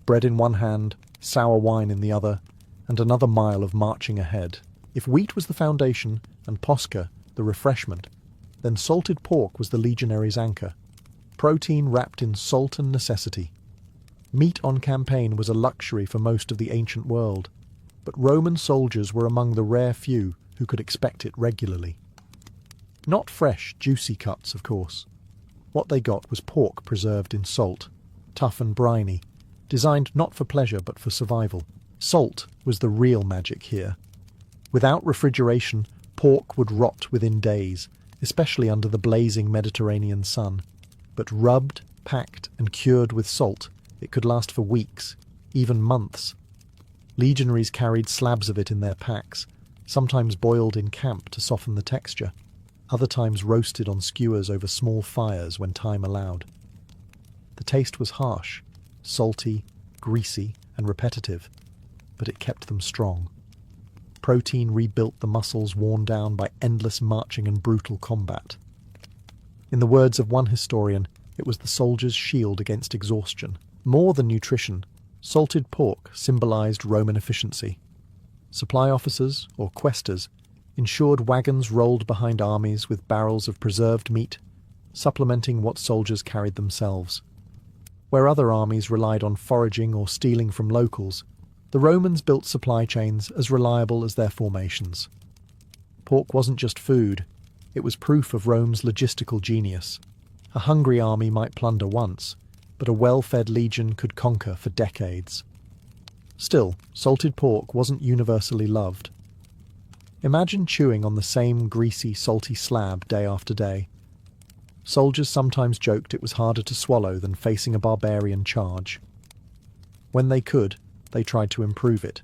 Speaker 1: Bread in one hand, sour wine in the other, and another mile of marching ahead. If wheat was the foundation, and Posca the refreshment, then salted pork was the legionary's anchor. Protein wrapped in salt and necessity. Meat on campaign was a luxury for most of the ancient world, but Roman soldiers were among the rare few who could expect it regularly. Not fresh, juicy cuts, of course. What they got was pork preserved in salt, tough and briny, designed not for pleasure but for survival. Salt was the real magic here. Without refrigeration, pork would rot within days, especially under the blazing Mediterranean sun. But rubbed, packed, and cured with salt, it could last for weeks, even months. Legionaries carried slabs of it in their packs, sometimes boiled in camp to soften the texture, other times roasted on skewers over small fires when time allowed. The taste was harsh, salty, greasy, and repetitive, but it kept them strong. Protein rebuilt the muscles worn down by endless marching and brutal combat. In the words of one historian, it was the soldier's shield against exhaustion. More than nutrition, salted pork symbolized Roman efficiency. Supply officers, or questors, ensured wagons rolled behind armies with barrels of preserved meat, supplementing what soldiers carried themselves. Where other armies relied on foraging or stealing from locals, the Romans built supply chains as reliable as their formations. Pork wasn't just food, it was proof of Rome's logistical genius. A hungry army might plunder once, but a well-fed legion could conquer for decades. Still, salted pork wasn't universally loved. Imagine chewing on the same greasy, salty slab day after day. Soldiers sometimes joked it was harder to swallow than facing a barbarian charge. When they could, they tried to improve it,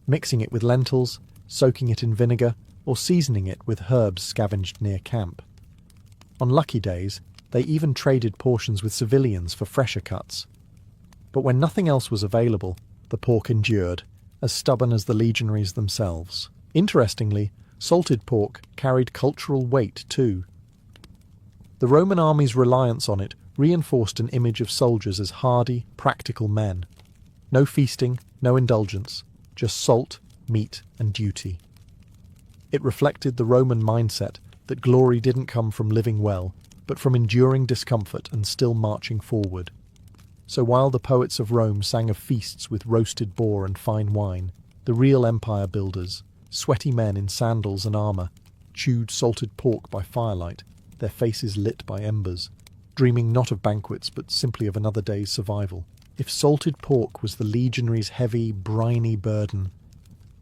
Speaker 1: mixing it with lentils, soaking it in vinegar, or seasoning it with herbs scavenged near camp. On lucky days, they even traded portions with civilians for fresher cuts. But when nothing else was available, the pork endured, as stubborn as the legionaries themselves. Interestingly, salted pork carried cultural weight too. The Roman army's reliance on it reinforced an image of soldiers as hardy, practical men. No feasting, no indulgence, just salt, meat, and duty. It reflected the Roman mindset that glory didn't come from living well, but from enduring discomfort and still marching forward. So while the poets of Rome sang of feasts with roasted boar and fine wine, the real empire builders, sweaty men in sandals and armour, chewed salted pork by firelight, their faces lit by embers, dreaming not of banquets but simply of another day's survival. If salted pork was the legionary's heavy, briny burden,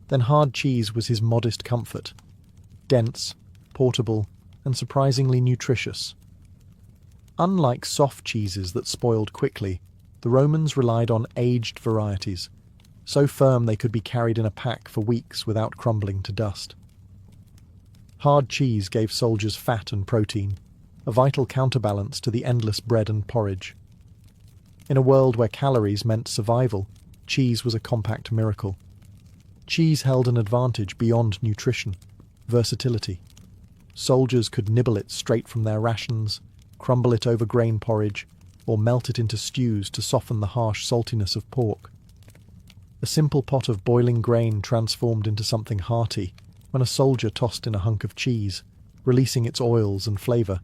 Speaker 1: then hard cheese was his modest comfort, dense, portable, and surprisingly nutritious. Unlike soft cheeses that spoiled quickly, the Romans relied on aged varieties, so firm they could be carried in a pack for weeks without crumbling to dust. Hard cheese gave soldiers fat and protein, a vital counterbalance to the endless bread and porridge. In a world where calories meant survival, cheese was a compact miracle. Cheese held an advantage beyond nutrition, versatility. Soldiers could nibble it straight from their rations, crumble it over grain porridge, or melt it into stews to soften the harsh saltiness of pork. A simple pot of boiling grain transformed into something hearty when a soldier tossed in a hunk of cheese, releasing its oils and flavour.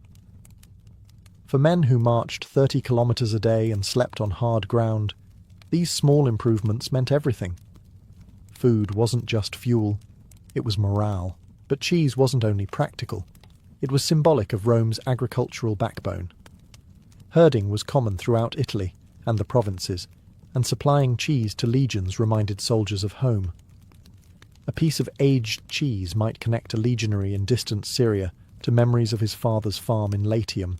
Speaker 1: For men who marched 30 kilometres a day and slept on hard ground, these small improvements meant everything. Food wasn't just fuel, it was morale. But cheese wasn't only practical, it was symbolic of Rome's agricultural backbone. Herding was common throughout Italy and the provinces, and supplying cheese to legions reminded soldiers of home. A piece of aged cheese might connect a legionary in distant Syria to memories of his father's farm in Latium.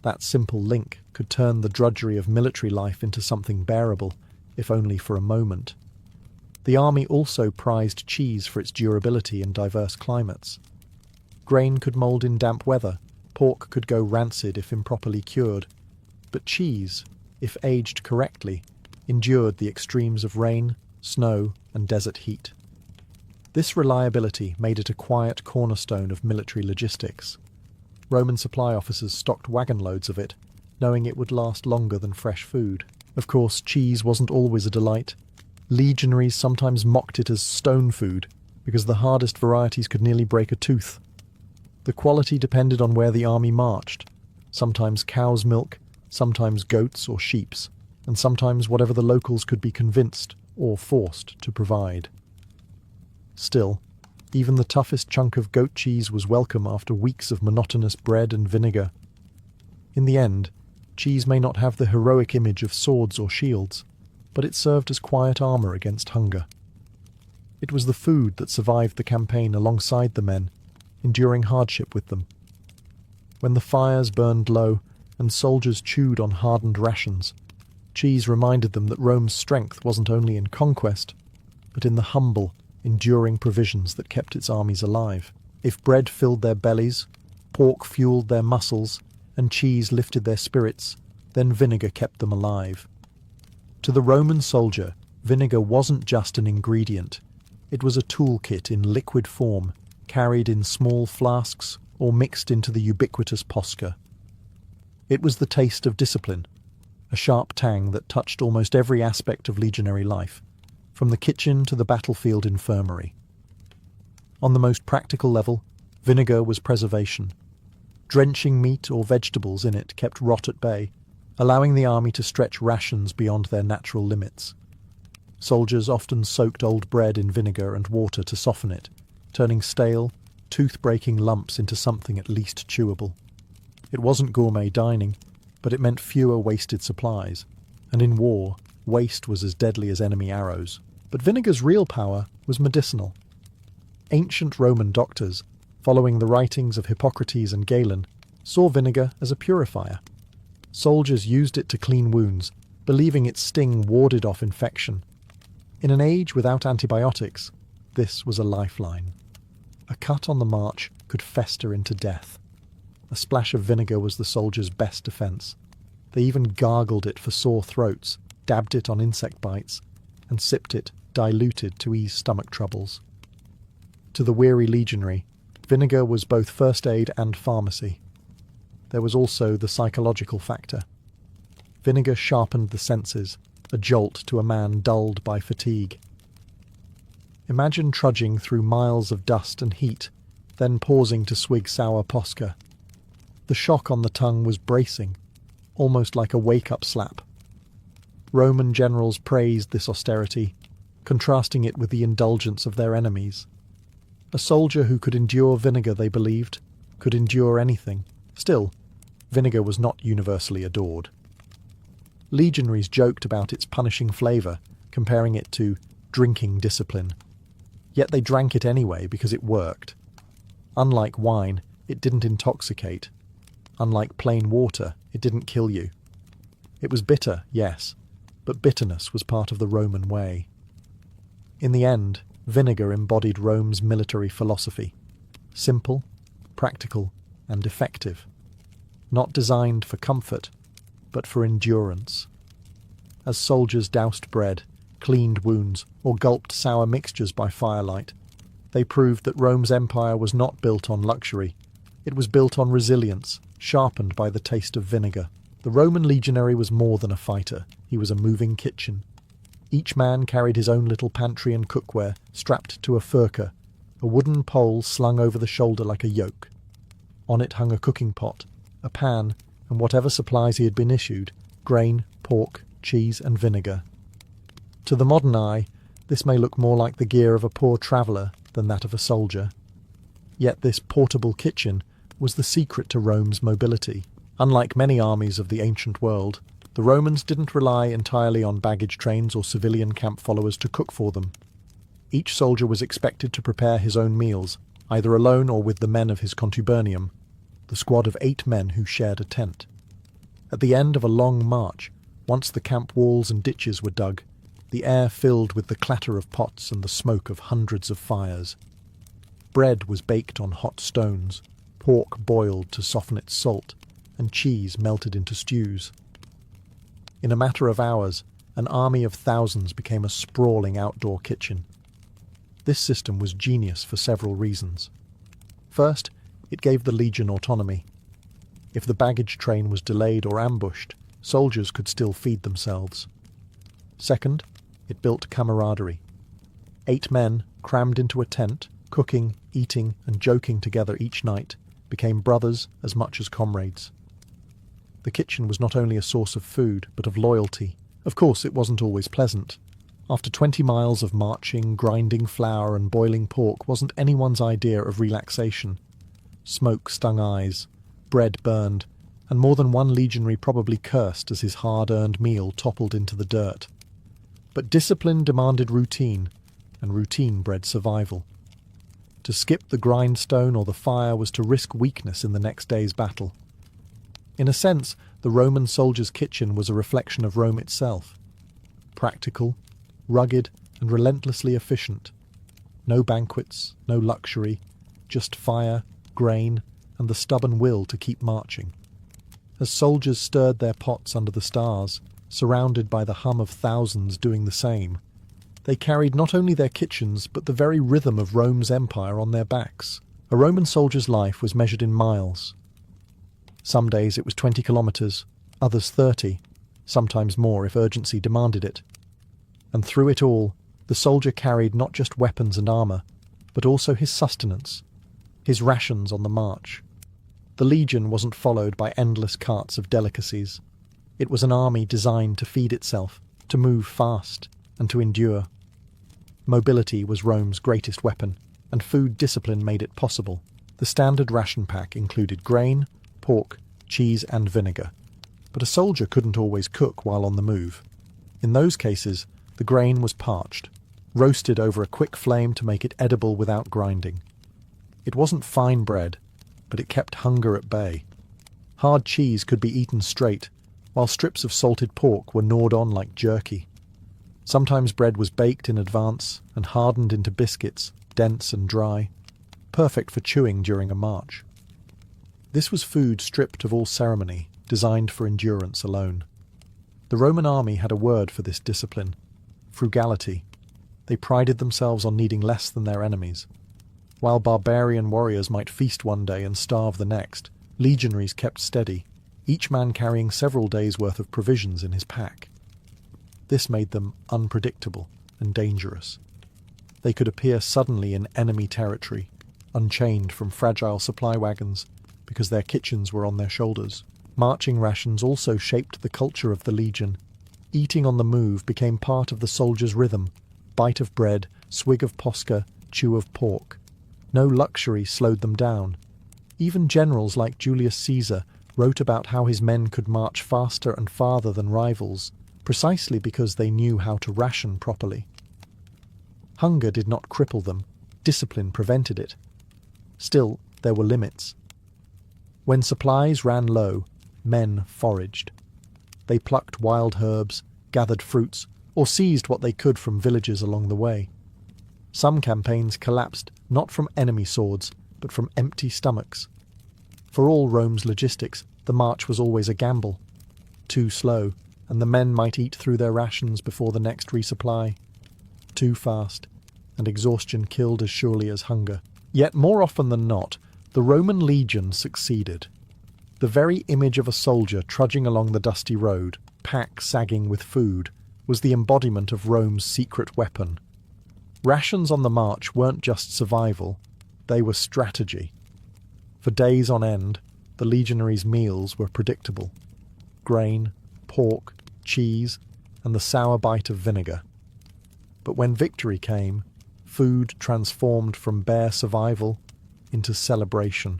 Speaker 1: That simple link could turn the drudgery of military life into something bearable, if only for a moment. The army also prized cheese for its durability in diverse climates. Grain could mould in damp weather, pork could go rancid if improperly cured, but cheese, if aged correctly, endured the extremes of rain, snow, and desert heat. This reliability made it a quiet cornerstone of military logistics. Roman supply officers stocked wagon loads of it, knowing it would last longer than fresh food. Of course, cheese wasn't always a delight. Legionaries sometimes mocked it as stone food, because the hardest varieties could nearly break a tooth. The quality depended on where the army marched, sometimes cow's milk, sometimes goats or sheep's, and sometimes whatever the locals could be convinced or forced to provide. Still, even the toughest chunk of goat cheese was welcome after weeks of monotonous bread and vinegar. In the end, cheese may not have the heroic image of swords or shields, but it served as quiet armour against hunger. It was the food that survived the campaign alongside the men, enduring hardship with them. When the fires burned low and soldiers chewed on hardened rations, cheese reminded them that Rome's strength wasn't only in conquest, but in the humble, enduring provisions that kept its armies alive. If bread filled their bellies, pork fueled their muscles, and cheese lifted their spirits, then vinegar kept them alive. To the Roman soldier, vinegar wasn't just an ingredient. It was a toolkit in liquid form, carried in small flasks or mixed into the ubiquitous posca. It was the taste of discipline, a sharp tang that touched almost every aspect of legionary life, from the kitchen to the battlefield infirmary. On the most practical level, vinegar was preservation. Drenching meat or vegetables in it kept rot at bay, allowing the army to stretch rations beyond their natural limits. Soldiers often soaked old bread in vinegar and water to soften it, turning stale, tooth-breaking lumps into something at least chewable. It wasn't gourmet dining, but it meant fewer wasted supplies, and in war, waste was as deadly as enemy arrows. But vinegar's real power was medicinal. Ancient Roman doctors, following the writings of Hippocrates and Galen, saw vinegar as a purifier. Soldiers used it to clean wounds, believing its sting warded off infection. In an age without antibiotics, this was a lifeline. A cut on the march could fester into death. A splash of vinegar was the soldier's best defence. They even gargled it for sore throats, dabbed it on insect bites, and sipped it, diluted, to ease stomach troubles. To the weary legionary, vinegar was both first aid and pharmacy. There was also the psychological factor. Vinegar sharpened the senses, a jolt to a man dulled by fatigue. Imagine trudging through miles of dust and heat, then pausing to swig sour posca. The shock on the tongue was bracing, almost like a wake-up slap. Roman generals praised this austerity, contrasting it with the indulgence of their enemies. A soldier who could endure vinegar, they believed, could endure anything. Still, vinegar was not universally adored. Legionaries joked about its punishing flavour, comparing it to drinking discipline. Yet they drank it anyway because it worked. Unlike wine, it didn't intoxicate. Unlike plain water, it didn't kill you. It was bitter, yes, but bitterness was part of the Roman way. In the end, vinegar embodied Rome's military philosophy. Simple, practical, and effective. Not designed for comfort, but for endurance. As soldiers doused bread, cleaned wounds, or gulped sour mixtures by firelight, they proved that Rome's empire was not built on luxury. It was built on resilience, sharpened by the taste of vinegar. The Roman legionary was more than a fighter. He was a moving kitchen. Each man carried his own little pantry and cookware, strapped to a furca, a wooden pole slung over the shoulder like a yoke. On it hung a cooking pot, a pan, and whatever supplies he had been issued: grain, pork, cheese, and vinegar. To the modern eye, this may look more like the gear of a poor traveller than that of a soldier. Yet this portable kitchen was the secret to Rome's mobility. Unlike many armies of the ancient world, the Romans didn't rely entirely on baggage trains or civilian camp followers to cook for them. Each soldier was expected to prepare his own meals, either alone or with the men of his contubernium, the squad of 8 men who shared a tent. At the end of a long march, once the camp walls and ditches were dug, the air filled with the clatter of pots and the smoke of hundreds of fires. Bread was baked on hot stones, pork boiled to soften its salt, and cheese melted into stews. In a matter of hours, an army of thousands became a sprawling outdoor kitchen. This system was genius for several reasons. First, it gave the legion autonomy. If the baggage train was delayed or ambushed, soldiers could still feed themselves. Second, it built camaraderie. 8 men, crammed into a tent, cooking, eating, and joking together each night, became brothers as much as comrades. The kitchen was not only a source of food, but of loyalty. Of course, it wasn't always pleasant. After 20 miles of marching, grinding flour, and boiling pork wasn't anyone's idea of relaxation. Smoke stung eyes, bread burned, and more than one legionary probably cursed as his hard-earned meal toppled into the dirt. But discipline demanded routine, and routine bred survival. To skip the grindstone or the fire was to risk weakness in the next day's battle. In a sense, the Roman soldier's kitchen was a reflection of Rome itself. Practical, rugged, and relentlessly efficient. No banquets, no luxury, just fire, grain, and the stubborn will to keep marching. As soldiers stirred their pots under the stars, surrounded by the hum of thousands doing the same, they carried not only their kitchens but the very rhythm of Rome's empire on their backs. A Roman soldier's life was measured in miles. Some days it was 20 kilometres, others 30, sometimes more if urgency demanded it. And through it all, the soldier carried not just weapons and armour, but also his sustenance, his rations on the march. The legion wasn't followed by endless carts of delicacies. It was an army designed to feed itself, to move fast, and to endure. Mobility was Rome's greatest weapon, and food discipline made it possible. The standard ration pack included grain, pork, cheese and vinegar. But a soldier couldn't always cook while on the move. In those cases, the grain was parched, roasted over a quick flame to make it edible without grinding. It wasn't fine bread, but it kept hunger at bay. Hard cheese could be eaten straight, while strips of salted pork were gnawed on like jerky. Sometimes bread was baked in advance and hardened into biscuits, dense and dry, perfect for chewing during a march. This was food stripped of all ceremony, designed for endurance alone. The Roman army had a word for this discipline: frugality. They prided themselves on needing less than their enemies. While barbarian warriors might feast one day and starve the next, legionaries kept steady, each man carrying several days' worth of provisions in his pack. This made them unpredictable and dangerous. They could appear suddenly in enemy territory, unchained from fragile supply wagons, because their kitchens were on their shoulders. Marching rations also shaped the culture of the legion. Eating on the move became part of the soldier's rhythm: bite of bread, swig of posca, chew of pork. No luxury slowed them down. Even generals like Julius Caesar wrote about how his men could march faster and farther than rivals, precisely because they knew how to ration properly. Hunger did not cripple them, discipline prevented it. Still, there were limits. When supplies ran low, men foraged. They plucked wild herbs, gathered fruits, or seized what they could from villages along the way. Some campaigns collapsed not from enemy swords, but from empty stomachs. For all Rome's logistics, the march was always a gamble. Too slow, and the men might eat through their rations before the next resupply. Too fast, and exhaustion killed as surely as hunger. Yet more often than not, the Roman legion succeeded. The very image of a soldier trudging along the dusty road, pack sagging with food, was the embodiment of Rome's secret weapon. Rations on the march weren't just survival, they were strategy. For days on end, the legionaries' meals were predictable: grain, pork, cheese, and the sour bite of vinegar. But when victory came, food transformed from bare survival into celebration.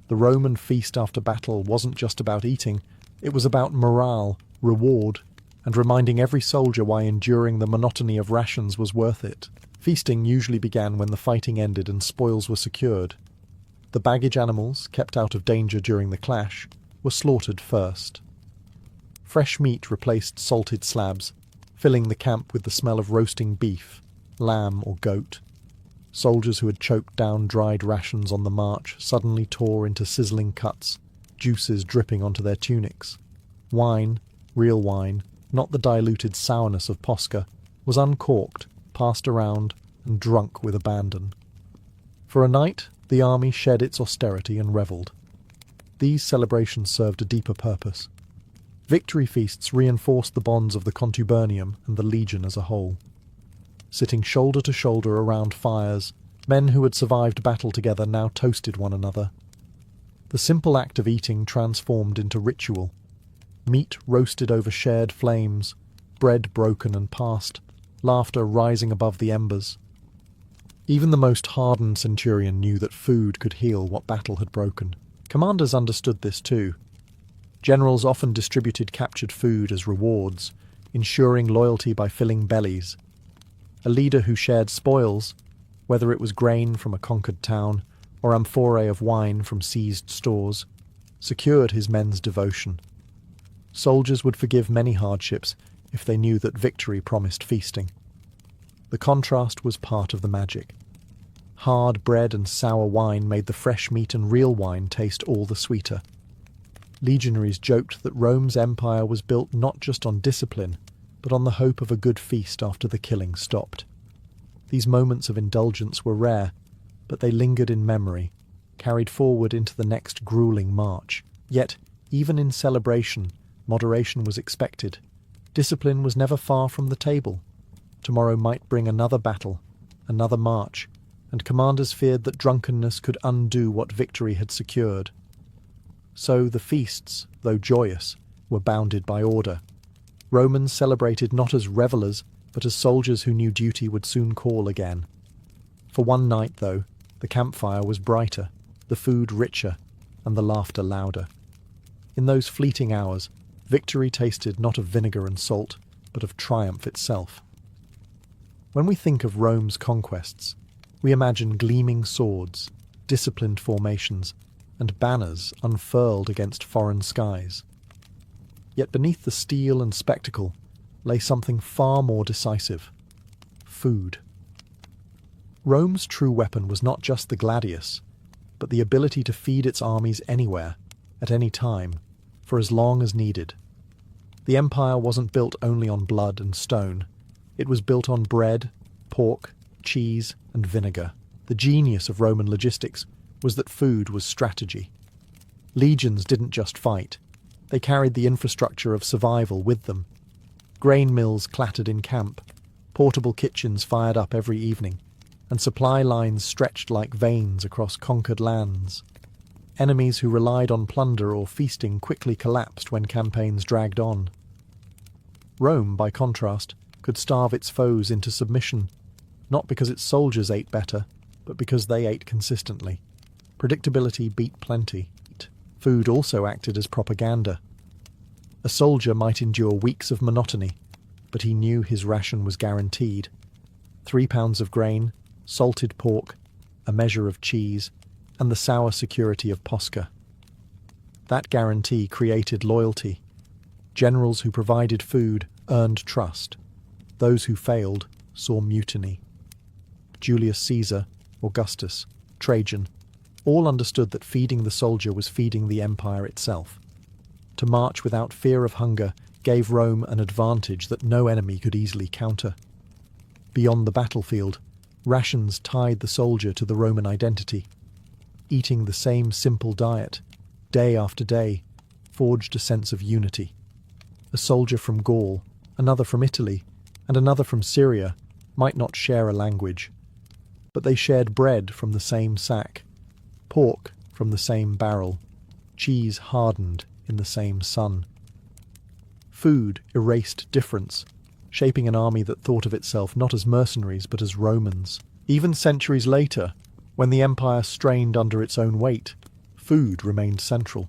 Speaker 1: The Roman feast after battle wasn't just about eating, it was about morale, reward, and reminding every soldier why enduring the monotony of rations was worth it. Feasting usually began when the fighting ended and spoils were secured. The baggage animals, kept out of danger during the clash, were slaughtered first. Fresh meat replaced salted slabs, filling the camp with the smell of roasting beef, lamb or goat. Soldiers who had choked down dried rations on the march suddenly tore into sizzling cuts, juices dripping onto their tunics. Wine, real wine, not the diluted sourness of posca, was uncorked, passed around, and drunk with abandon. For a night, the army shed its austerity and revelled. These celebrations served a deeper purpose. Victory feasts reinforced the bonds of the contubernium and the legion as a whole. Sitting shoulder to shoulder around fires, men who had survived battle together now toasted one another. The simple act of eating transformed into ritual. Meat roasted over shared flames, bread broken and passed, laughter rising above the embers. Even the most hardened centurion knew that food could heal what battle had broken. Commanders understood this too. Generals often distributed captured food as rewards, ensuring loyalty by filling bellies. a leader who shared spoils, whether it was grain from a conquered town or amphorae of wine from seized stores, secured his men's devotion. Soldiers would forgive many hardships if they knew that victory promised feasting. The contrast was part of the magic. Hard bread and sour wine made the fresh meat and real wine taste all the sweeter. Legionaries joked that Rome's empire was built not just on discipline, but on the hope of a good feast after the killing stopped. These moments of indulgence were rare, but they lingered in memory, carried forward into the next grueling march. Yet, even in celebration, moderation was expected. Discipline was never far from the table. Tomorrow might bring another battle, another march, and commanders feared that drunkenness could undo what victory had secured. So the feasts, though joyous, were bounded by order. Romans celebrated not as revellers, but as soldiers who knew duty would soon call again. For one night, though, the campfire was brighter, the food richer, and the laughter louder. In those fleeting hours, victory tasted not of vinegar and salt, but of triumph itself. When we think of Rome's conquests, we imagine gleaming swords, disciplined formations, and banners unfurled against foreign skies. Yet beneath the steel and spectacle lay something far more decisive: food. Rome's true weapon was not just the gladius, but the ability to feed its armies anywhere, at any time, for as long as needed. The empire wasn't built only on blood and stone. It was built on bread, pork, cheese, and vinegar. The genius of Roman logistics was that food was strategy. Legions didn't just fight. They carried the infrastructure of survival with them. Grain mills clattered in camp, portable kitchens fired up every evening, and supply lines stretched like veins across conquered lands. Enemies who relied on plunder or feasting quickly collapsed when campaigns dragged on. Rome, by contrast, could starve its foes into submission, not because its soldiers ate better, but because they ate consistently. Predictability beat plenty. Food also acted as propaganda. A soldier might endure weeks of monotony, but he knew his ration was guaranteed. 3 pounds of grain, salted pork, a measure of cheese, and the sour security of Posca. That guarantee created loyalty. Generals who provided food earned trust. Those who failed saw mutiny. Julius Caesar, Augustus, Trajan, all understood that feeding the soldier was feeding the empire itself. To march without fear of hunger gave Rome an advantage that no enemy could easily counter. Beyond the battlefield, rations tied the soldier to the Roman identity. Eating the same simple diet, day after day, forged a sense of unity. A soldier from Gaul, another from Italy, and another from Syria might not share a language, but they shared bread from the same sack, pork from the same barrel, cheese hardened in the same sun. Food erased difference, shaping an army that thought of itself not as mercenaries but as Romans. Even centuries later, when the empire strained under its own weight, food remained central.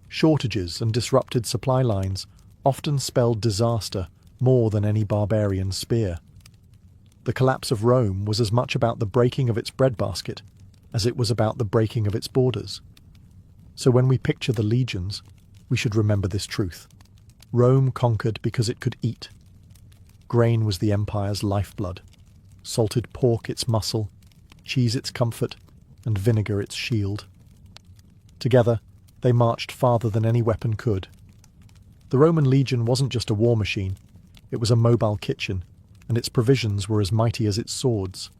Speaker 1: Shortages and disrupted supply lines often spelled disaster more than any barbarian spear. The collapse of Rome was as much about the breaking of its breadbasket as it was about the breaking of its borders. So when we picture the legions, we should remember this truth. Rome conquered because it could eat. Grain was the empire's lifeblood, salted pork its muscle, cheese its comfort, and vinegar its shield. Together, they marched farther than any weapon could. The Roman legion wasn't just a war machine, it was a mobile kitchen, and its provisions were as mighty as its swords.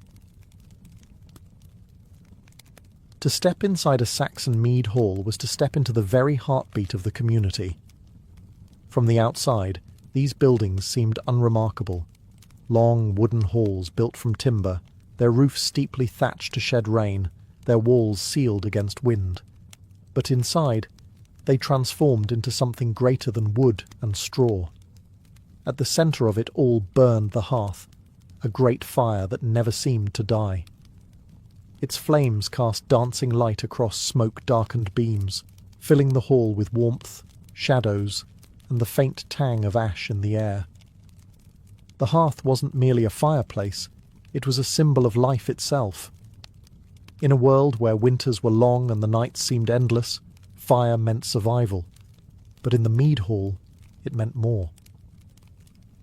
Speaker 1: To step inside a Saxon mead hall was to step into the very heartbeat of the community. From the outside, these buildings seemed unremarkable. Long wooden halls built from timber, their roofs steeply thatched to shed rain, their walls sealed against wind. But inside, they transformed into something greater than wood and straw. At the centre of it all burned the hearth, a great fire that never seemed to die. Its flames cast dancing light across smoke-darkened beams, filling the hall with warmth, shadows, and the faint tang of ash in the air. The hearth wasn't merely a fireplace, it was a symbol of life itself. In a world where winters were long and the nights seemed endless, fire meant survival. But in the mead hall, it meant more.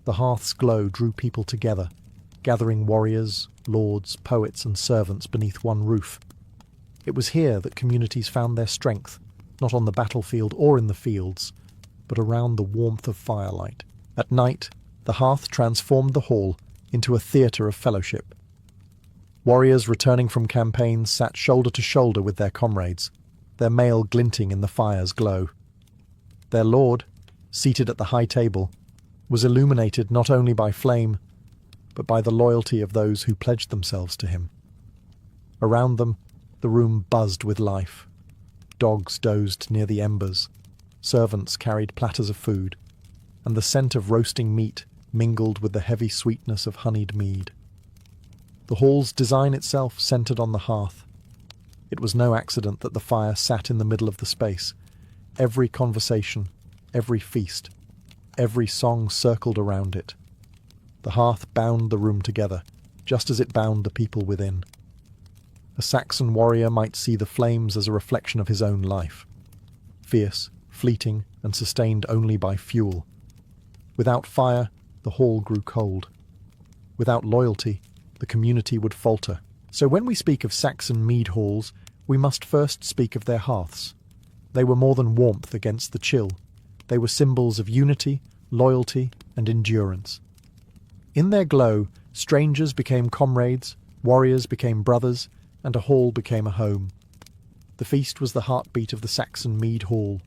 Speaker 1: The hearth's glow drew people together, gathering warriors, lords, poets and servants beneath one roof. It was here that communities found their strength, not on the battlefield or in the fields, but around the warmth of firelight. At night, the hearth transformed the hall into a theatre of fellowship. Warriors returning from campaigns sat shoulder to shoulder with their comrades, their mail glinting in the fire's glow. Their lord, seated at the high table, was illuminated not only by flame, but by the loyalty of those who pledged themselves to him. Around them, the room buzzed with life. Dogs dozed near the embers, servants carried platters of food, and the scent of roasting meat mingled with the heavy sweetness of honeyed mead. The hall's design itself centred on the hearth. It was no accident that the fire sat in the middle of the space. Every conversation, every feast, every song circled around it. The hearth bound the room together, just as it bound the people within. A Saxon warrior might see the flames as a reflection of his own life, fierce, fleeting, and sustained only by fuel. Without fire, the hall grew cold. Without loyalty, the community would falter. So when we speak of Saxon mead halls, we must first speak of their hearths. They were more than warmth against the chill. They were symbols of unity, loyalty, and endurance. In their glow, strangers became comrades, warriors became brothers, and a hall became a home. The feast was the heartbeat of the Saxon mead hall.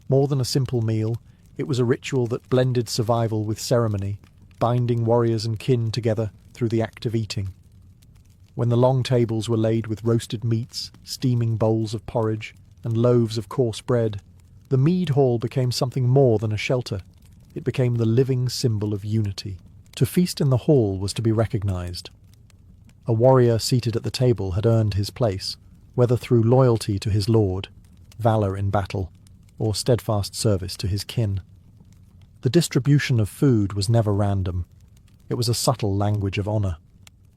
Speaker 1: More than a simple meal, it was a ritual that blended survival with ceremony, binding warriors and kin together through the act of eating. When the long tables were laid with roasted meats, steaming bowls of porridge, and loaves of coarse bread, the mead hall became something more than a shelter. It became the living symbol of unity. To feast in the hall was to be recognised. A warrior seated at the table had earned his place, whether through loyalty to his lord, valour in battle, or steadfast service to his kin. The distribution of food was never random. It was a subtle language of honour.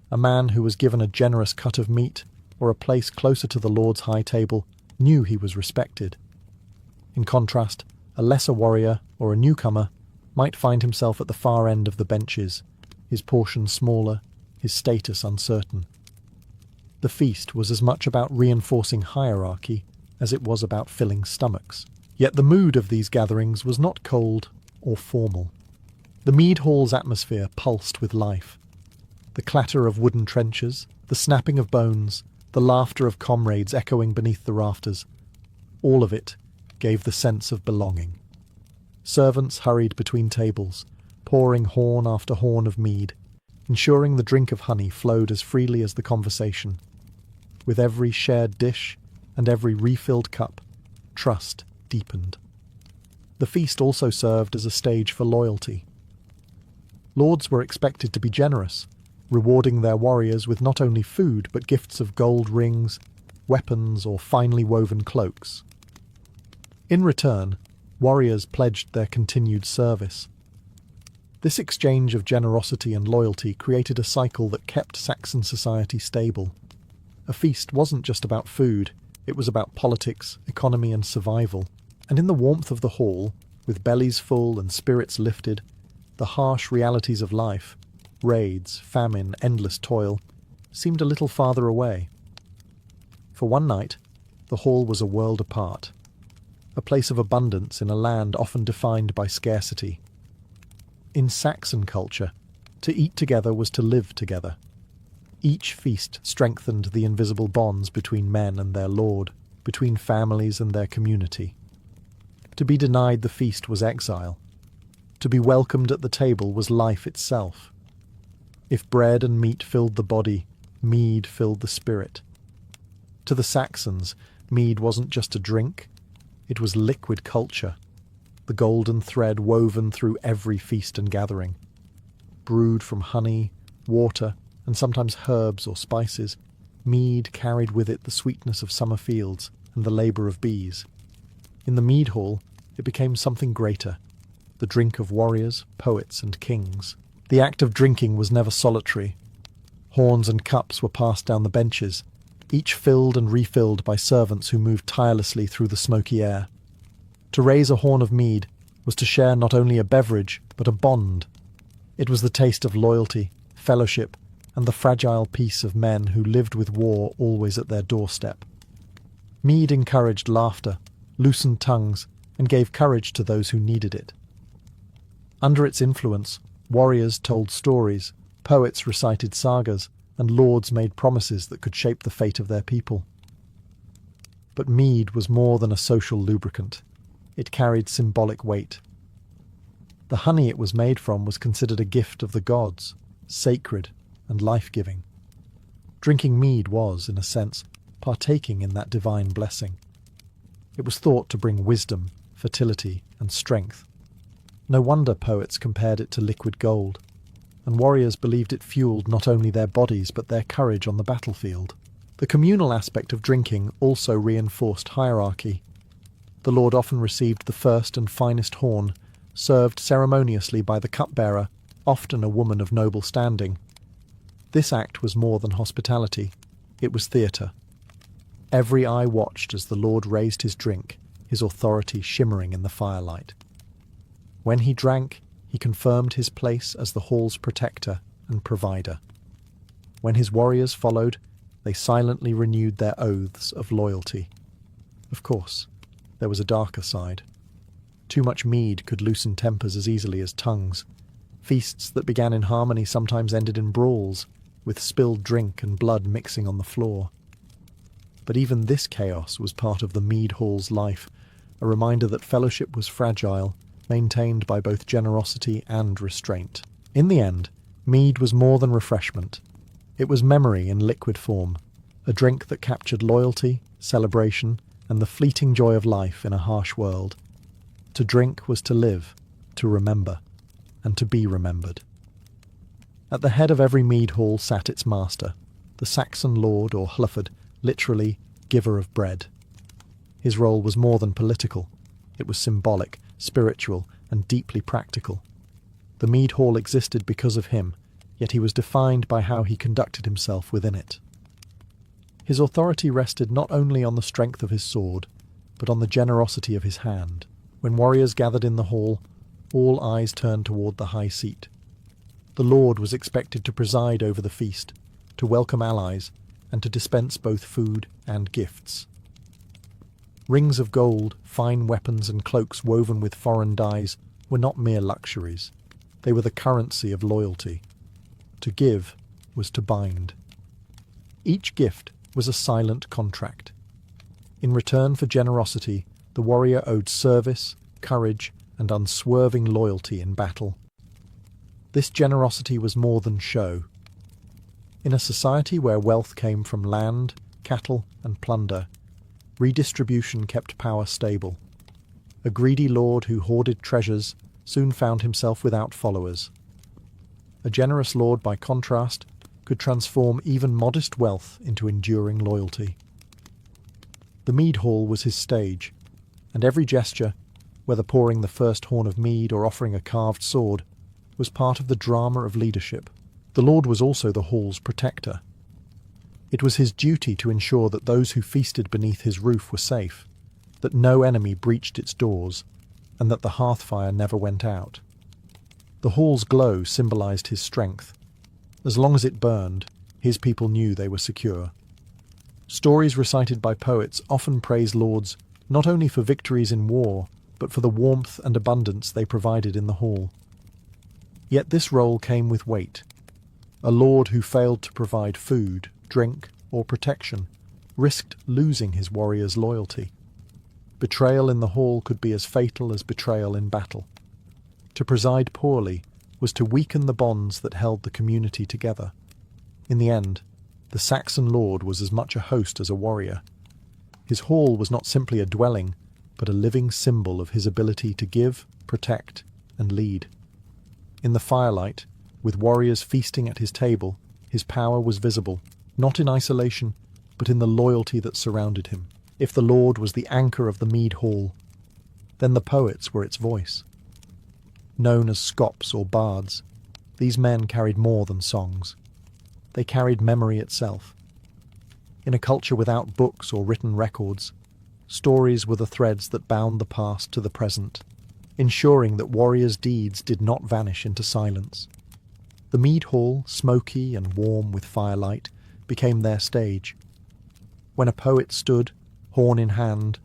Speaker 1: A man who was given a generous cut of meat, or a place closer to the lord's high table, knew he was respected. In contrast, a lesser warrior, or a newcomer, might find himself at the far end of the benches, his portion smaller, his status uncertain. The feast was as much about reinforcing hierarchy as it was about filling stomachs. Yet the mood of these gatherings was not cold or formal. The mead hall's atmosphere pulsed with life. The clatter of wooden trenchers, the snapping of bones, the laughter of comrades echoing beneath the rafters, all of it gave the sense of belonging. Servants hurried between tables, pouring horn after horn of mead, ensuring the drink of honey flowed as freely as the conversation. With every shared dish and every refilled cup, trust deepened. The feast also served as a stage for loyalty. Lords were expected to be generous, rewarding their warriors with not only food but gifts of gold rings, weapons, or finely woven cloaks. In return, warriors pledged their continued service. This exchange of generosity and loyalty created a cycle that kept Saxon society stable. A feast wasn't just about food, it was about politics, economy, and survival. And in the warmth of the hall, with bellies full and spirits lifted, the harsh realities of life, raids, famine, endless toil, seemed a little farther away. For one night, the hall was a world apart, a place of abundance in a land often defined by scarcity. In Saxon culture, to eat together was to live together. Each feast strengthened the invisible bonds between men and their lord, between families and their community. To be denied the feast was exile. To be welcomed at the table was life itself. If bread and meat filled the body, mead filled the spirit. To the Saxons, mead wasn't just a drink, it was liquid culture, the golden thread woven through every feast and gathering. Brewed from honey, water, and sometimes herbs or spices, mead carried with it the sweetness of summer fields and the labour of bees. In the mead hall, it became something greater, the drink of warriors, poets, and kings. The act of drinking was never solitary. Horns and cups were passed down the benches, each filled and refilled by servants who moved tirelessly through the smoky air. To raise a horn of mead was to share not only a beverage, but a bond. It was the taste of loyalty, fellowship, and the fragile peace of men who lived with war always at their doorstep. Mead encouraged laughter, loosened tongues, and gave courage to those who needed it. Under its influence, warriors told stories, poets recited sagas, and lords made promises that could shape the fate of their people. But mead was more than a social lubricant. It carried symbolic weight. The honey it was made from was considered a gift of the gods, sacred and life-giving. Drinking mead was, in a sense, partaking in that divine blessing. It was thought to bring wisdom, fertility, and strength. No wonder poets compared it to liquid gold, and warriors believed it fueled not only their bodies but their courage on the battlefield. The communal aspect of drinking also reinforced hierarchy. The lord often received the first and finest horn, served ceremoniously by the cupbearer, often a woman of noble standing. This act was more than hospitality. It was theatre. Every eye watched as the lord raised his drink, his authority shimmering in the firelight. When he drank, he confirmed his place as the hall's protector and provider. When his warriors followed, they silently renewed their oaths of loyalty. Of course, there was a darker side. Too much mead could loosen tempers as easily as tongues. Feasts that began in harmony sometimes ended in brawls, with spilled drink and blood mixing on the floor. But even this chaos was part of the mead hall's life, a reminder that fellowship was fragile, maintained by both generosity and restraint. In the end, mead was more than refreshment. It was memory in liquid form, a drink that captured loyalty, celebration, and the fleeting joy of life in a harsh world. To drink was to live, to remember, and to be remembered. At the head of every mead hall sat its master, the Saxon lord or Hlufford, literally giver of bread. His role was more than political. It was symbolic, spiritual, and deeply practical. The mead hall existed because of him, yet he was defined by how he conducted himself within it. His authority rested not only on the strength of his sword, but on the generosity of his hand. When warriors gathered in the hall, all eyes turned toward the high seat. The lord was expected to preside over the feast, to welcome allies, and to dispense both food and gifts. Rings of gold, fine weapons, and cloaks woven with foreign dyes were not mere luxuries. They were the currency of loyalty. To give was to bind. Each gift was a silent contract. In return for generosity, the warrior owed service, courage, and unswerving loyalty in battle. This generosity was more than show. In a society where wealth came from land, cattle, and plunder, redistribution kept power stable. A greedy lord who hoarded treasures soon found himself without followers. A generous lord, by contrast, could transform even modest wealth into enduring loyalty. The mead hall was his stage, and every gesture, whether pouring the first horn of mead or offering a carved sword, was part of the drama of leadership. The lord was also the hall's protector. It was his duty to ensure that those who feasted beneath his roof were safe, that no enemy breached its doors, and that the hearth fire never went out. The hall's glow symbolized his strength. As long as it burned, his people knew they were secure. Stories recited by poets often praise lords not only for victories in war, but for the warmth and abundance they provided in the hall. Yet this role came with weight. A lord who failed to provide food, drink, or protection risked losing his warriors' loyalty. Betrayal in the hall could be as fatal as betrayal in battle. To preside poorly was to weaken the bonds that held the community together. In the end, the Saxon lord was as much a host as a warrior. His hall was not simply a dwelling, but a living symbol of his ability to give, protect, and lead. In the firelight, with warriors feasting at his table, his power was visible, not in isolation, but in the loyalty that surrounded him. If the lord was the anchor of the mead hall, then the poets were its voice. Known as scops or bards, These men carried more than songs. They carried memory itself. In a culture without books or written records, stories were the threads that bound the past to the present, ensuring that warriors' deeds did not vanish into silence. The mead hall, smoky and warm with firelight, became their stage. When a poet stood, horn in hand,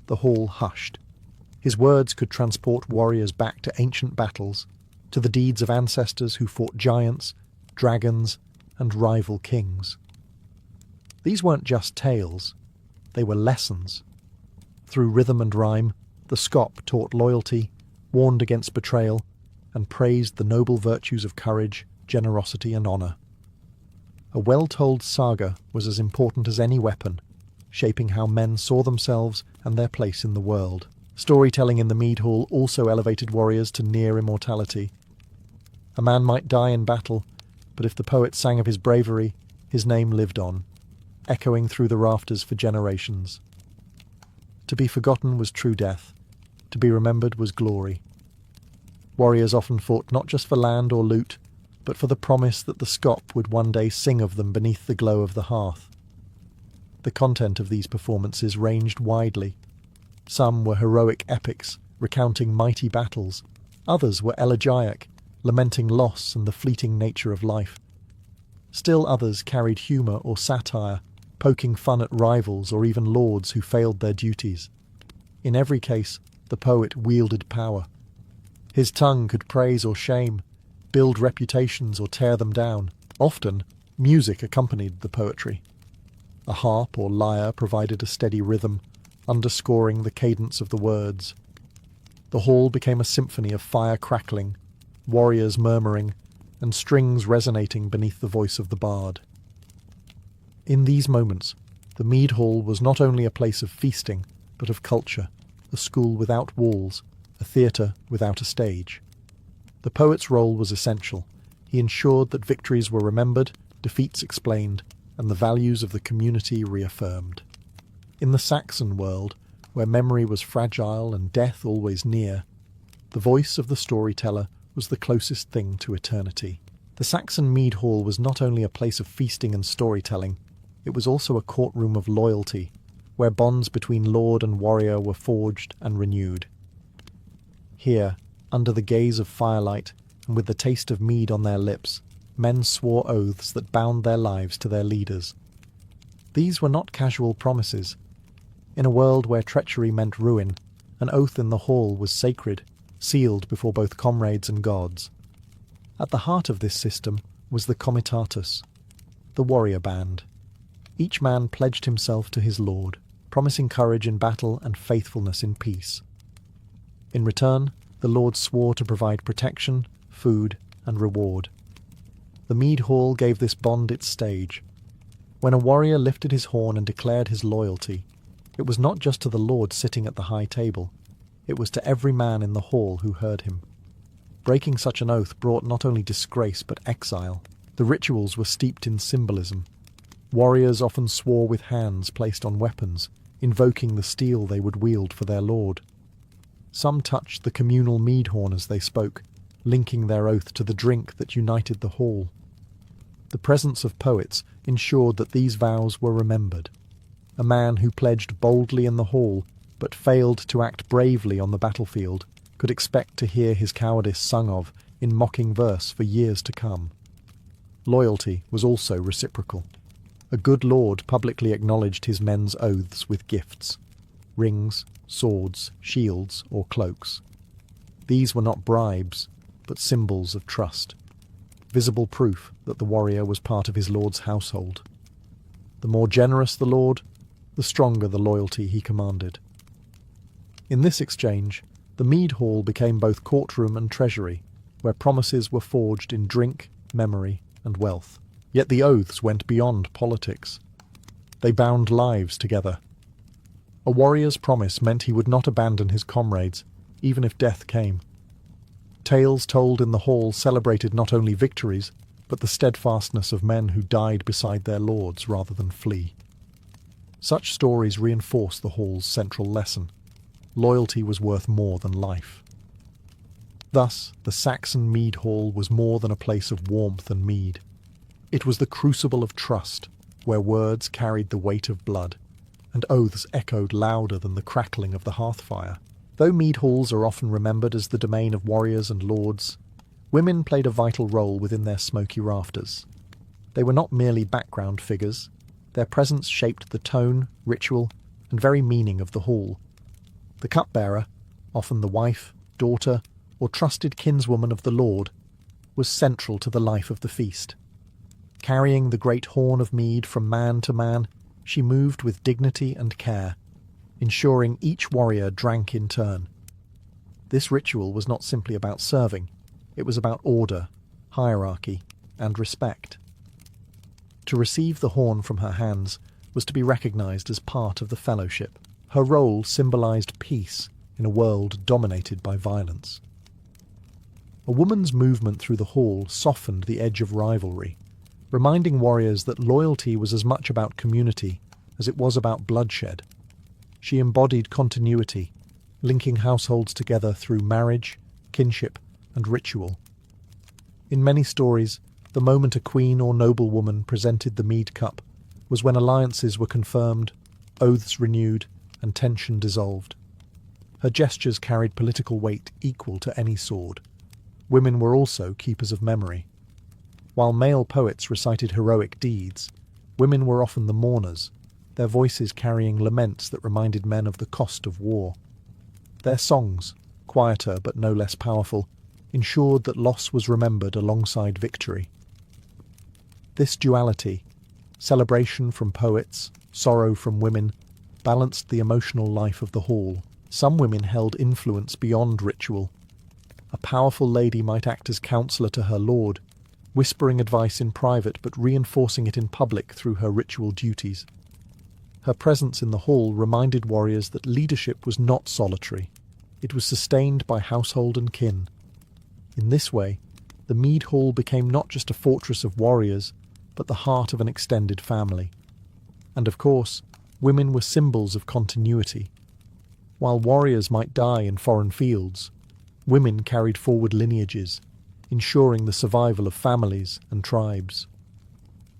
Speaker 1: the hall hushed. His words could transport warriors back to ancient battles, to the deeds of ancestors who fought giants, dragons, and rival kings. These weren't just tales, they were lessons. Through rhythm and rhyme, the scop taught loyalty, warned against betrayal, and praised the noble virtues of courage, generosity, and honour. A well-told saga was as important as any weapon, shaping how men saw themselves and their place in the world. Storytelling in the mead hall also elevated warriors to near immortality. A man might die in battle, but if the poet sang of his bravery, his name lived on, echoing through the rafters for generations. To be forgotten was true death. To be remembered was glory. Warriors often fought not just for land or loot, but for the promise that the scop would one day sing of them beneath the glow of the hearth. The content of these performances ranged widely. Some were heroic epics, recounting mighty battles. Others were elegiac, lamenting loss and the fleeting nature of life. Still others carried humour or satire, poking fun at rivals or even lords who failed their duties. In every case, the poet wielded power. His tongue could praise or shame, build reputations or tear them down. Often, music accompanied the poetry. A harp or lyre provided a steady rhythm, underscoring the cadence of the words. The hall became a symphony of fire crackling, warriors murmuring, and strings resonating beneath the voice of the bard. In these moments, the mead hall was not only a place of feasting, but of culture, a school without walls, a theatre without a stage. The poet's role was essential. He ensured that victories were remembered, defeats explained, and the values of the community reaffirmed. In the Saxon world, where memory was fragile and death always near, the voice of the storyteller was the closest thing to eternity. The Saxon mead hall was not only a place of feasting and storytelling, it was also a courtroom of loyalty, where bonds between lord and warrior were forged and renewed. Here, under the gaze of firelight, and with the taste of mead on their lips, men swore oaths that bound their lives to their leaders. These were not casual promises. In a world where treachery meant ruin, an oath in the hall was sacred, sealed before both comrades and gods. At the heart of this system was the comitatus, the warrior band. Each man pledged himself to his lord, promising courage in battle and faithfulness in peace. In return, the lord swore to provide protection, food, and reward. The mead hall gave this bond its stage. When a warrior lifted his horn and declared his loyalty, it was not just to the lord sitting at the high table, it was to every man in the hall who heard him. Breaking such an oath brought not only disgrace but exile. The rituals were steeped in symbolism. Warriors often swore with hands placed on weapons, invoking the steel they would wield for their lord. Some touched the communal mead horn as they spoke, linking their oath to the drink that united the hall. The presence of poets ensured that these vows were remembered. A man who pledged boldly in the hall, but failed to act bravely on the battlefield, could expect to hear his cowardice sung of in mocking verse for years to come. Loyalty was also reciprocal. A good lord publicly acknowledged his men's oaths with gifts: rings, swords, shields, or cloaks. These were not bribes, but symbols of trust, visible proof that the warrior was part of his lord's household. The more generous the lord, the stronger the loyalty he commanded. In this exchange, the mead hall became both courtroom and treasury, where promises were forged in drink, memory, and wealth. Yet the oaths went beyond politics. They bound lives together. A warrior's promise meant he would not abandon his comrades, even if death came. Tales told in the hall celebrated not only victories, but the steadfastness of men who died beside their lords rather than flee. Such stories reinforced the hall's central lesson: loyalty was worth more than life. Thus, the Saxon mead hall was more than a place of warmth and mead. It was the crucible of trust, where words carried the weight of blood, and oaths echoed louder than the crackling of the hearth fire. Though mead halls are often remembered as the domain of warriors and lords, women played a vital role within their smoky rafters. They were not merely background figures. Their presence shaped the tone, ritual, and very meaning of the hall. The cupbearer, often the wife, daughter, or trusted kinswoman of the lord, was central to the life of the feast. Carrying the great horn of mead from man to man, she moved with dignity and care, ensuring each warrior drank in turn. This ritual was not simply about serving, it was about order, hierarchy, and respect. To receive the horn from her hands was to be recognized as part of the fellowship. Her role symbolized peace in a world dominated by violence. A woman's movement through the hall softened the edge of rivalry, reminding warriors that loyalty was as much about community as it was about bloodshed. She embodied continuity, linking households together through marriage, kinship, and ritual. In many stories, the moment a queen or noblewoman presented the mead cup was when alliances were confirmed, oaths renewed, and tension dissolved. Her gestures carried political weight equal to any sword. Women were also keepers of memory. While male poets recited heroic deeds, women were often the mourners, their voices carrying laments that reminded men of the cost of war. Their songs, quieter but no less powerful, ensured that loss was remembered alongside victory. This duality, celebration from poets, sorrow from women, balanced the emotional life of the hall. Some women held influence beyond ritual. A powerful lady might act as counsellor to her lord, whispering advice in private but reinforcing it in public through her ritual duties. Her presence in the hall reminded warriors that leadership was not solitary. It was sustained by household and kin. In this way, the mead hall became not just a fortress of warriors, but the heart of an extended family. And of course, women were symbols of continuity. While warriors might die in foreign fields, women carried forward lineages, ensuring the survival of families and tribes.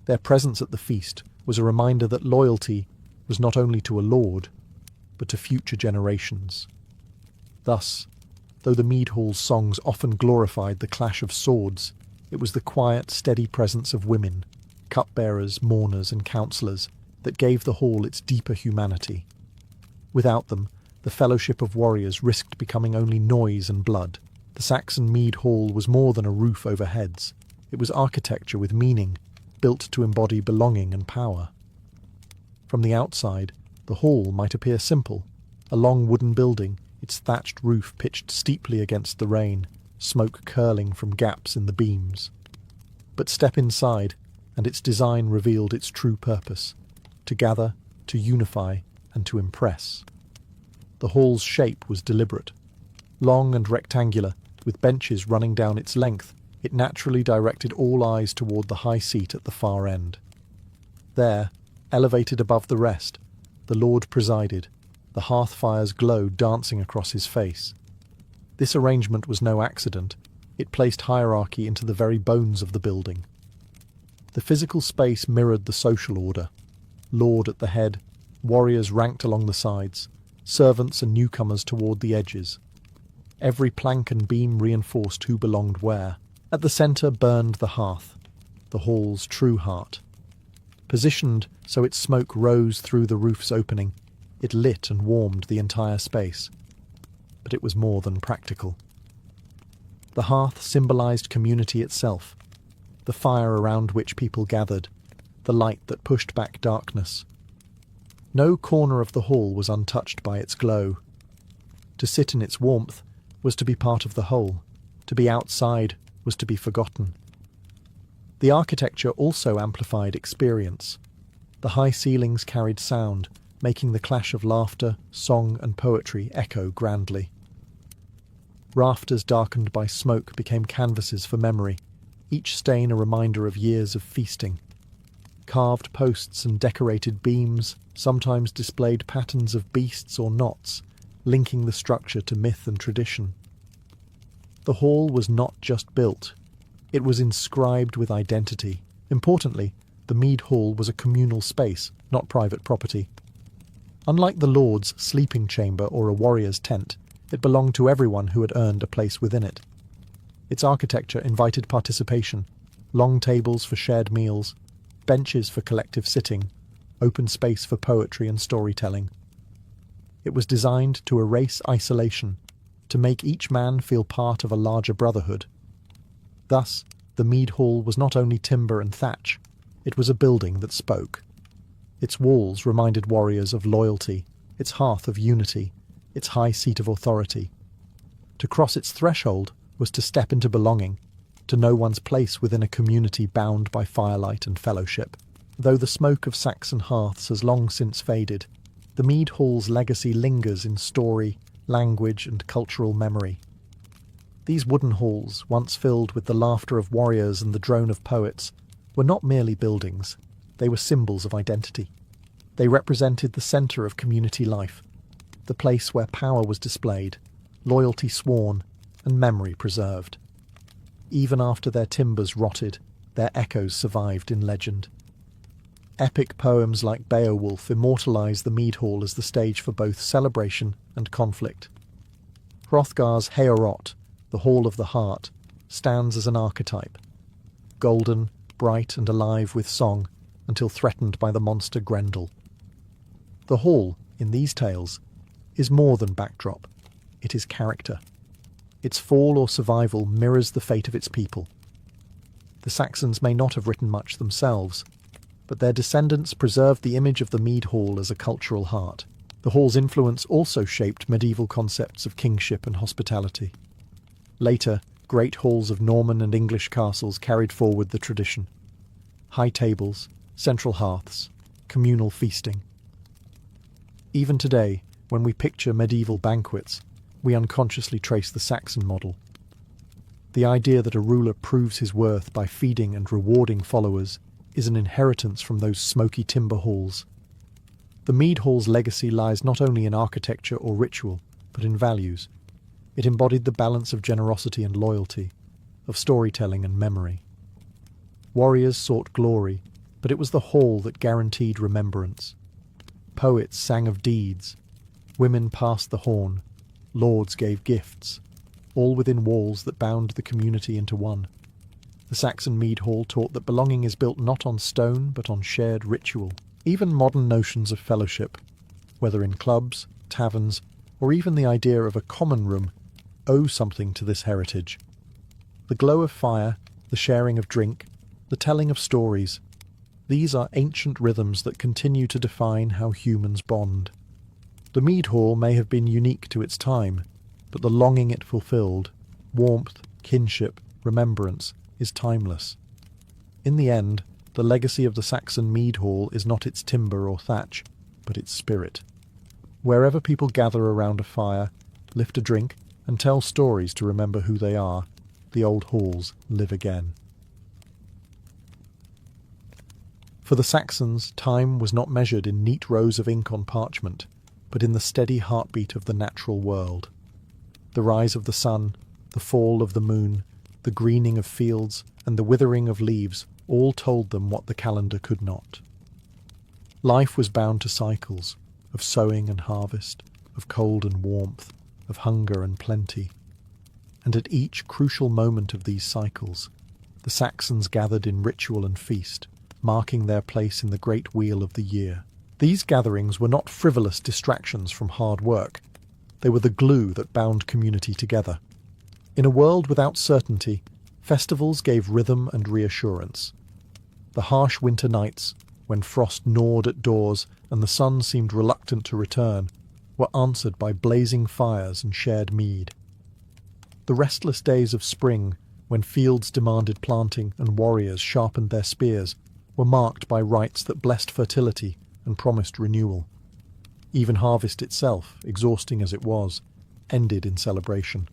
Speaker 1: Their presence at the feast was a reminder that loyalty was not only to a lord, but to future generations. Thus, though the mead hall's songs often glorified the clash of swords, it was the quiet, steady presence of women, cupbearers, mourners, and counsellors, that gave the hall its deeper humanity. Without them, the fellowship of warriors risked becoming only noise and blood. The Saxon mead hall was more than a roof over heads. It was architecture with meaning, built to embody belonging and power. From the outside, the hall might appear simple, a long wooden building, its thatched roof pitched steeply against the rain, smoke curling from gaps in the beams. But step inside, and its design revealed its true purpose: to gather, to unify, and to impress. The hall's shape was deliberate. Long and rectangular, with benches running down its length, it naturally directed all eyes toward the high seat at the far end. There, elevated above the rest, the Lord presided, the hearth fire's glow dancing across his face. This arrangement was no accident. It placed hierarchy into the very bones of the building. The physical space mirrored the social order. Lord at the head, warriors ranked along the sides, servants and newcomers toward the edges. Every plank and beam reinforced who belonged where. At the centre burned the hearth, the hall's true heart. Positioned so its smoke rose through the roof's opening, it lit and warmed the entire space. But it was more than practical. The hearth symbolized community itself, the fire around which people gathered, the light that pushed back darkness. No corner of the hall was untouched by its glow. To sit in its warmth was to be part of the whole. To be outside was to be forgotten. The architecture also amplified experience. The high ceilings carried sound, making the clash of laughter, song, and poetry echo grandly. Rafters darkened by smoke became canvases for memory, each stain a reminder of years of feasting. Carved posts and decorated beams sometimes displayed patterns of beasts or knots, linking the structure to myth and tradition. The hall was not just built, it was inscribed with identity. Importantly, the mead hall was a communal space, not private property. Unlike the lord's sleeping chamber or a warrior's tent, it belonged to everyone who had earned a place within it. Its architecture invited participation, long tables for shared meals, benches for collective sitting, open space for poetry and storytelling. It was designed to erase isolation, to make each man feel part of a larger brotherhood. Thus, the mead hall was not only timber and thatch, it was a building that spoke. Its walls reminded warriors of loyalty, its hearth of unity, its high seat of authority. To cross its threshold was to step into belonging, to know one's place within a community bound by firelight and fellowship. Though the smoke of Saxon hearths has long since faded, the mead hall's legacy lingers in story, language, and cultural memory. These wooden halls, once filled with the laughter of warriors and the drone of poets, were not merely buildings, they were symbols of identity. They represented the centre of community life, the place where power was displayed, loyalty sworn, and memory preserved. Even after their timbers rotted, their echoes survived in legend. Epic poems like Beowulf immortalise the mead hall as the stage for both celebration and conflict. Hrothgar's Heorot, the Hall of the Heart, stands as an archetype, golden, bright and alive with song, until threatened by the monster Grendel. The hall, in these tales, is more than backdrop, it is character. Its fall or survival mirrors the fate of its people. The Saxons may not have written much themselves, but their descendants preserved the image of the mead hall as a cultural heart. The hall's influence also shaped medieval concepts of kingship and hospitality. Later, great halls of Norman and English castles carried forward the tradition. High tables, central hearths, communal feasting. Even today, when we picture medieval banquets, we unconsciously trace the Saxon model. The idea that a ruler proves his worth by feeding and rewarding followers is an inheritance from those smoky timber halls. The mead hall's legacy lies not only in architecture or ritual, but in values. It embodied the balance of generosity and loyalty, of storytelling and memory. Warriors sought glory, but it was the hall that guaranteed remembrance. Poets sang of deeds, women passed the horn, lords gave gifts, all within walls that bound the community into one. The Saxon mead hall taught that belonging is built not on stone but on shared ritual. Even modern notions of fellowship, whether in clubs, taverns, or even the idea of a common room, owe something to this heritage. The glow of fire, the sharing of drink, the telling of stories, these are ancient rhythms that continue to define how humans bond. The mead hall may have been unique to its time, but the longing it fulfilled, warmth, kinship, remembrance, is timeless. In the end, the legacy of the Saxon mead hall is not its timber or thatch, but its spirit. Wherever people gather around a fire, lift a drink, and tell stories to remember who they are, the old halls live again. For the Saxons, time was not measured in neat rows of ink on parchment, but in the steady heartbeat of the natural world. The rise of the sun, the fall of the moon, the greening of fields, and the withering of leaves all told them what the calendar could not. Life was bound to cycles, of sowing and harvest, of cold and warmth, of hunger and plenty. And at each crucial moment of these cycles, the Saxons gathered in ritual and feast, marking their place in the great wheel of the year. These gatherings were not frivolous distractions from hard work. They were the glue that bound community together. In a world without certainty, festivals gave rhythm and reassurance. The harsh winter nights, when frost gnawed at doors and the sun seemed reluctant to return, were answered by blazing fires and shared mead. The restless days of spring, when fields demanded planting and warriors sharpened their spears, were marked by rites that blessed fertility and promised renewal. Even harvest itself, exhausting as it was, ended in celebration,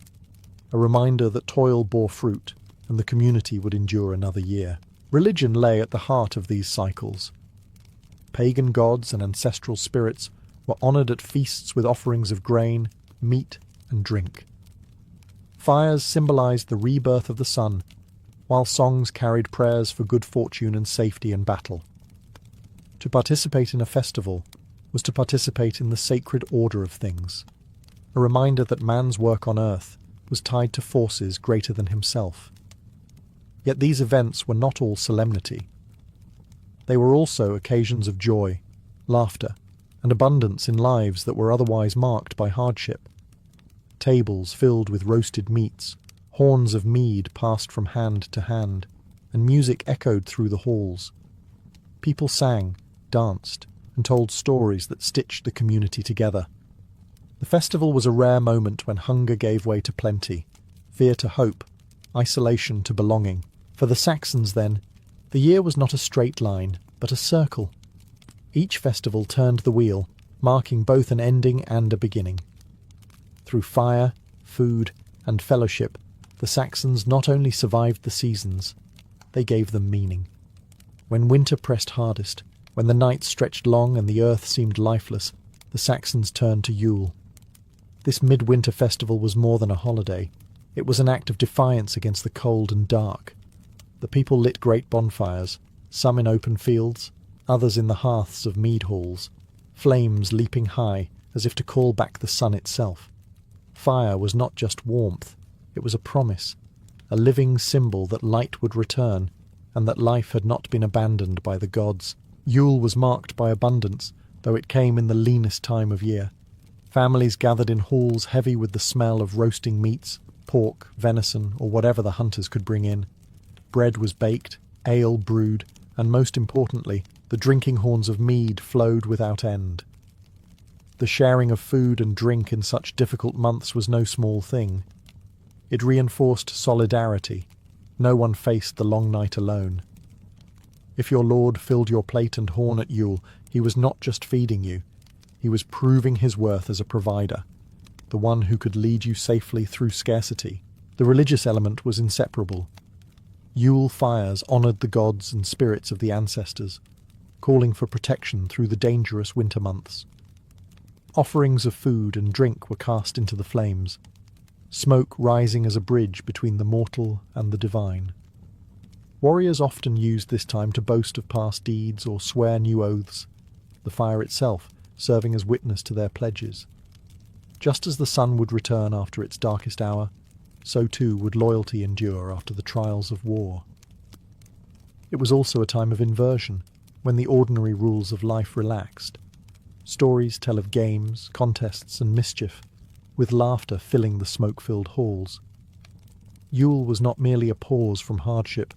Speaker 1: a reminder that toil bore fruit and the community would endure another year. Religion lay at the heart of these cycles. Pagan gods and ancestral spirits were honoured at feasts with offerings of grain, meat, and drink. Fires symbolized the rebirth of the sun, while songs carried prayers for good fortune and safety in battle. To participate in a festival was to participate in the sacred order of things, a reminder that man's work on earth was tied to forces greater than himself. Yet these events were not all solemnity. They were also occasions of joy, laughter, and abundance in lives that were otherwise marked by hardship. Tables filled with roasted meats, horns of mead passed from hand to hand, and music echoed through the halls. People sang, danced, and told stories that stitched the community together. The festival was a rare moment when hunger gave way to plenty, fear to hope, isolation to belonging. For the Saxons, then, the year was not a straight line, but a circle. Each festival turned the wheel, marking both an ending and a beginning. Through fire, food, and fellowship, the Saxons not only survived the seasons, they gave them meaning. When winter pressed hardest, when the nights stretched long and the earth seemed lifeless, the Saxons turned to Yule. This midwinter festival was more than a holiday. It was an act of defiance against the cold and dark. The people lit great bonfires, some in open fields, others in the hearths of mead halls, flames leaping high as if to call back the sun itself. Fire was not just warmth, it was a promise, a living symbol that light would return, and that life had not been abandoned by the gods. Yule was marked by abundance, though it came in the leanest time of year. Families gathered in halls heavy with the smell of roasting meats, pork, venison, or whatever the hunters could bring in. Bread was baked, ale brewed, and most importantly, the drinking horns of mead flowed without end. The sharing of food and drink in such difficult months was no small thing. It reinforced solidarity. No one faced the long night alone. If your lord filled your plate and horn at Yule, he was not just feeding you. He was proving his worth as a provider, the one who could lead you safely through scarcity. The religious element was inseparable. Yule fires honoured the gods and spirits of the ancestors, calling for protection through the dangerous winter months. Offerings of food and drink were cast into the flames, smoke rising as a bridge between the mortal and the divine. Warriors often used this time to boast of past deeds or swear new oaths, the fire itself serving as witness to their pledges. Just as the sun would return after its darkest hour, so too would loyalty endure after the trials of war. It was also a time of inversion, when the ordinary rules of life relaxed. Stories tell of games, contests, and mischief, with laughter filling the smoke-filled halls. Yule was not merely a pause from hardship,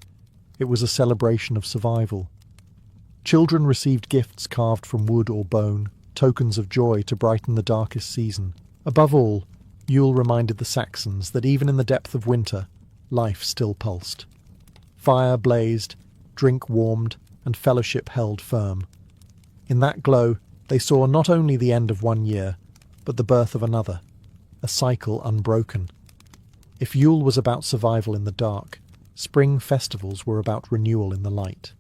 Speaker 1: it was a celebration of survival. Children received gifts carved from wood or bone, tokens of joy to brighten the darkest season. Above all, Yule reminded the Saxons that even in the depth of winter, life still pulsed. Fire blazed, drink warmed, and fellowship held firm. In that glow, they saw not only the end of one year, but the birth of another, a cycle unbroken. If Yule was about survival in the dark, spring festivals were about renewal in the light.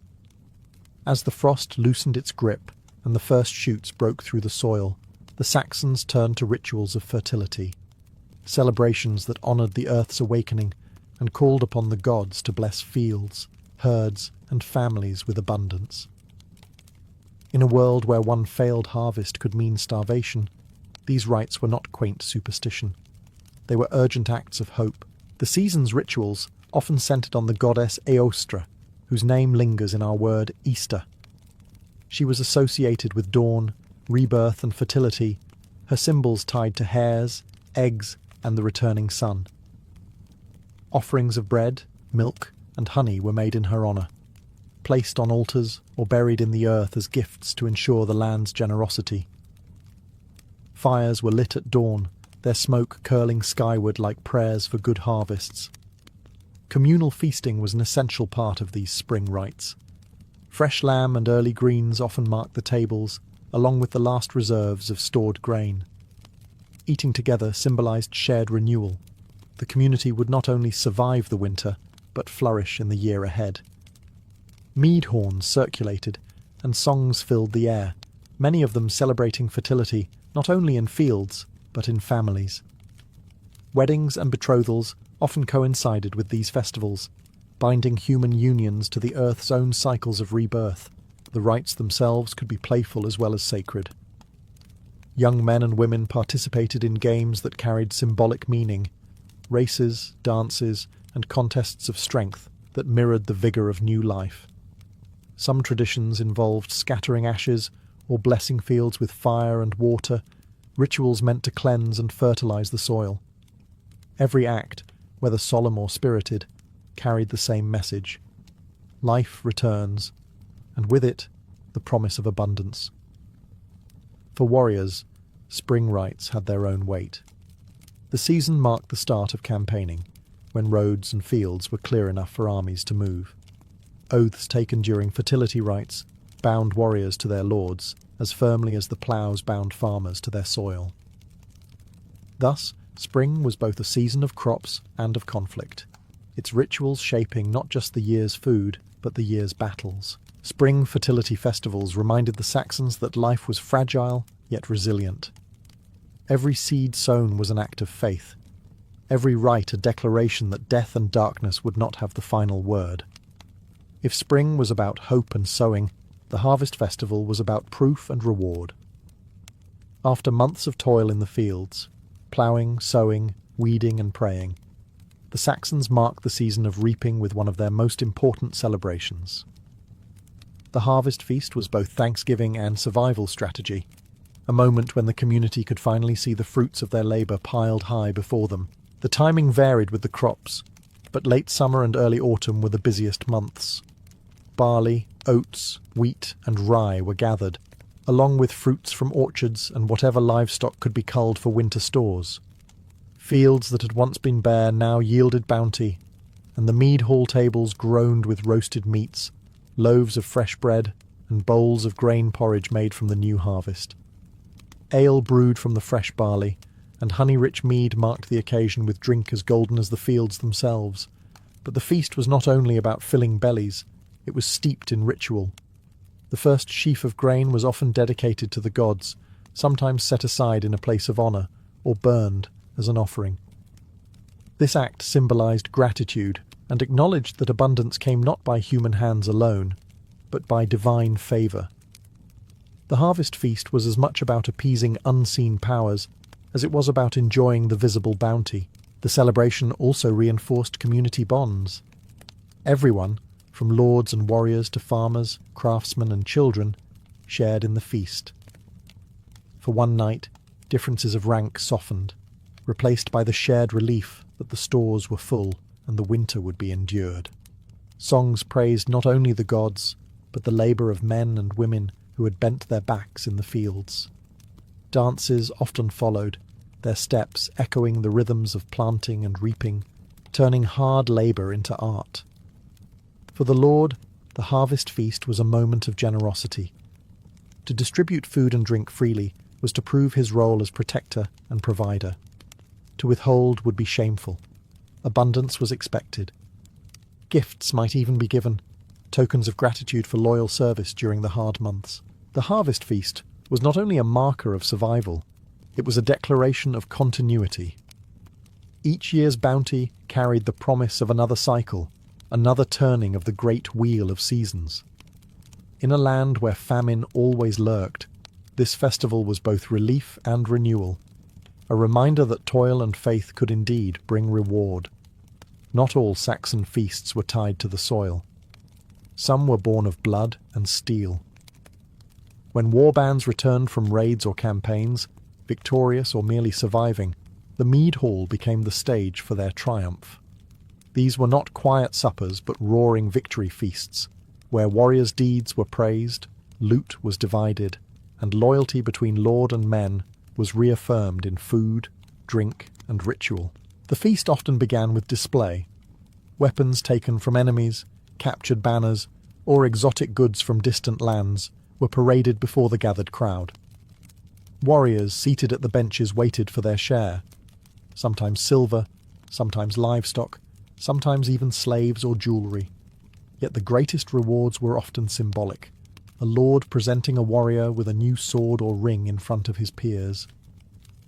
Speaker 1: As the frost loosened its grip and the first shoots broke through the soil, the Saxons turned to rituals of fertility, celebrations that honoured the earth's awakening and called upon the gods to bless fields, herds, and families with abundance. In a world where one failed harvest could mean starvation, these rites were not quaint superstition. They were urgent acts of hope. The season's rituals often centred on the goddess Eostre, whose name lingers in our word Easter. She was associated with dawn, rebirth, and fertility, her symbols tied to hares, eggs, and the returning sun. Offerings of bread, milk, and honey were made in her honour, placed on altars or buried in the earth as gifts to ensure the land's generosity. Fires were lit at dawn, their smoke curling skyward like prayers for good harvests. Communal feasting was an essential part of these spring rites. Fresh lamb and early greens often marked the tables, along with the last reserves of stored grain. Eating together symbolised shared renewal. The community would not only survive the winter, but flourish in the year ahead. Mead horns circulated, and songs filled the air, many of them celebrating fertility not only in fields, but in families. Weddings and betrothals often coincided with these festivals, binding human unions to the earth's own cycles of rebirth. The rites themselves could be playful as well as sacred. Young men and women participated in games that carried symbolic meaning, races, dances, and contests of strength that mirrored the vigour of new life. Some traditions involved scattering ashes or blessing fields with fire and water, rituals meant to cleanse and fertilise the soil. Every act, whether solemn or spirited, carried the same message. Life returns, and with it, the promise of abundance. For warriors, spring rites had their own weight. The season marked the start of campaigning, when roads and fields were clear enough for armies to move. Oaths taken during fertility rites bound warriors to their lords as firmly as the ploughs bound farmers to their soil. Thus, spring was both a season of crops and of conflict, its rituals shaping not just the year's food, but the year's battles. Spring fertility festivals reminded the Saxons that life was fragile yet resilient. Every seed sown was an act of faith, every rite a declaration that death and darkness would not have the final word. If spring was about hope and sowing, the harvest festival was about proof and reward. After months of toil in the fields, ploughing, sowing, weeding and praying, the Saxons marked the season of reaping with one of their most important celebrations. The harvest feast was both thanksgiving and survival strategy, a moment when the community could finally see the fruits of their labour piled high before them. The timing varied with the crops, but late summer and early autumn were the busiest months. Barley, oats, wheat and rye were gathered, along with fruits from orchards and whatever livestock could be culled for winter stores. Fields that had once been bare now yielded bounty, and the mead hall tables groaned with roasted meats, loaves of fresh bread, and bowls of grain porridge made from the new harvest. Ale brewed from the fresh barley, and honey-rich mead marked the occasion with drink as golden as the fields themselves. But the feast was not only about filling bellies, it was steeped in ritual. The first sheaf of grain was often dedicated to the gods, sometimes set aside in a place of honour, or burned as an offering. This act symbolised gratitude and acknowledged that abundance came not by human hands alone, but by divine favour. The harvest feast was as much about appeasing unseen powers as it was about enjoying the visible bounty. The celebration also reinforced community bonds. Everyone, from lords and warriors to farmers, craftsmen and children, shared in the feast. For one night, differences of rank softened, replaced by the shared relief that the stores were full and the winter would be endured. Songs praised not only the gods, but the labour of men and women who had bent their backs in the fields. Dances often followed, their steps echoing the rhythms of planting and reaping, turning hard labour into art. For the Lord, the harvest feast was a moment of generosity. To distribute food and drink freely was to prove his role as protector and provider. To withhold would be shameful. Abundance was expected. Gifts might even be given, tokens of gratitude for loyal service during the hard months. The harvest feast was not only a marker of survival, it was a declaration of continuity. Each year's bounty carried the promise of another cycle, another turning of the great wheel of seasons. In a land where famine always lurked, this festival was both relief and renewal, a reminder that toil and faith could indeed bring reward. Not all Saxon feasts were tied to the soil. Some were born of blood and steel. When warbands returned from raids or campaigns, victorious or merely surviving, the mead hall became the stage for their triumph. These were not quiet suppers but roaring victory feasts, where warriors' deeds were praised, loot was divided, and loyalty between lord and men was reaffirmed in food, drink, and ritual. The feast often began with display. Weapons taken from enemies, captured banners, or exotic goods from distant lands were paraded before the gathered crowd. Warriors seated at the benches waited for their share, sometimes silver, sometimes livestock, sometimes even slaves or jewellery. Yet the greatest rewards were often symbolic, a lord presenting a warrior with a new sword or ring in front of his peers.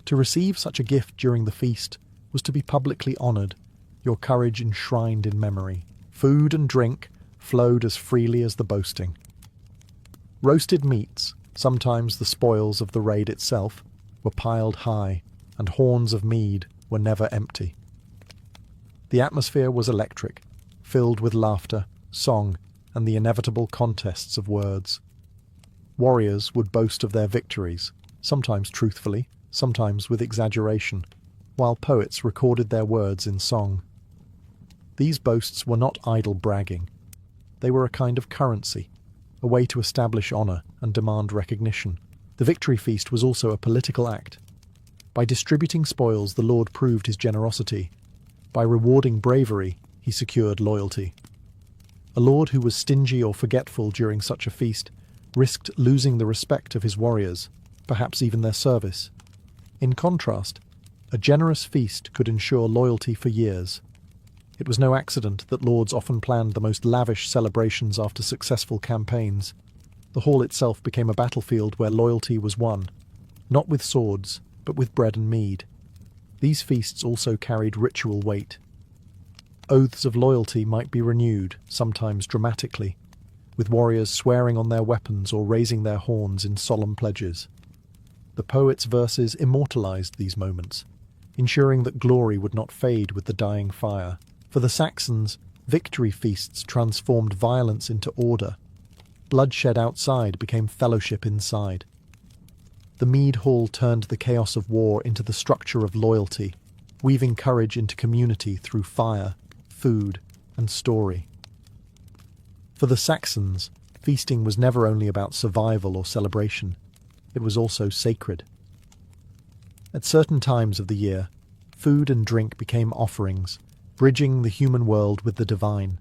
Speaker 1: To receive such a gift during the feast was to be publicly honoured, your courage enshrined in memory. Food and drink flowed as freely as the boasting. Roasted meats, sometimes the spoils of the raid itself, were piled high, and horns of mead were never empty. The atmosphere was electric, filled with laughter, song, and the inevitable contests of words. Warriors would boast of their victories, sometimes truthfully, sometimes with exaggeration, while poets recorded their words in song. These boasts were not idle bragging. They were a kind of currency, a way to establish honour and demand recognition. The victory feast was also a political act. By distributing spoils, the Lord proved his generosity. By rewarding bravery, he secured loyalty. A lord who was stingy or forgetful during such a feast risked losing the respect of his warriors, perhaps even their service. In contrast, a generous feast could ensure loyalty for years. It was no accident that lords often planned the most lavish celebrations after successful campaigns. The hall itself became a battlefield where loyalty was won, not with swords, but with bread and mead. These feasts also carried ritual weight. Oaths of loyalty might be renewed, sometimes dramatically, with warriors swearing on their weapons or raising their horns in solemn pledges. The poet's verses immortalized these moments, ensuring that glory would not fade with the dying fire. For the Saxons, victory feasts transformed violence into order. Bloodshed outside became fellowship inside. The mead hall turned the chaos of war into the structure of loyalty, weaving courage into community through fire, food, and story. For the Saxons, feasting was never only about survival or celebration, it was also sacred. At certain times of the year, food and drink became offerings, bridging the human world with the divine.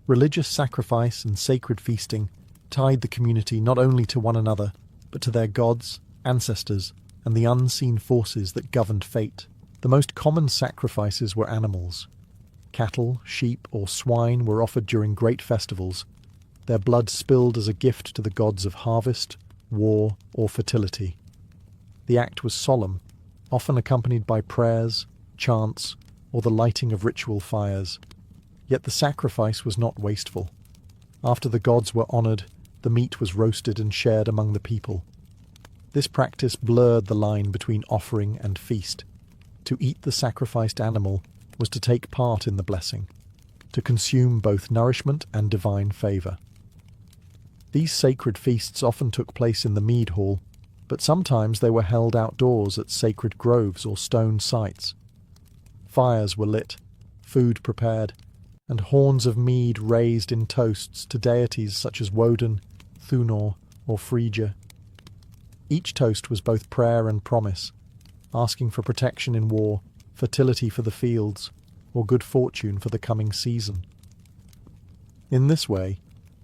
Speaker 1: Religious sacrifice and sacred feasting tied the community not only to one another, but to their gods, ancestors, and the unseen forces that governed fate. The most common sacrifices were animals. Cattle, sheep, or swine were offered during great festivals, their blood spilled as a gift to the gods of harvest, war, or fertility. The act was solemn, often accompanied by prayers, chants, or the lighting of ritual fires. Yet the sacrifice was not wasteful. After the gods were honoured, the meat was roasted and shared among the people. This practice blurred the line between offering and feast. To eat the sacrificed animal was to take part in the blessing, to consume both nourishment and divine favour. These sacred feasts often took place in the mead hall, but sometimes they were held outdoors at sacred groves or stone sites. Fires were lit, food prepared, and horns of mead raised in toasts to deities such as Woden, Thunor, or Frigga. Each toast was both prayer and promise, asking for protection in war, fertility for the fields, or good fortune for the coming season. In this way,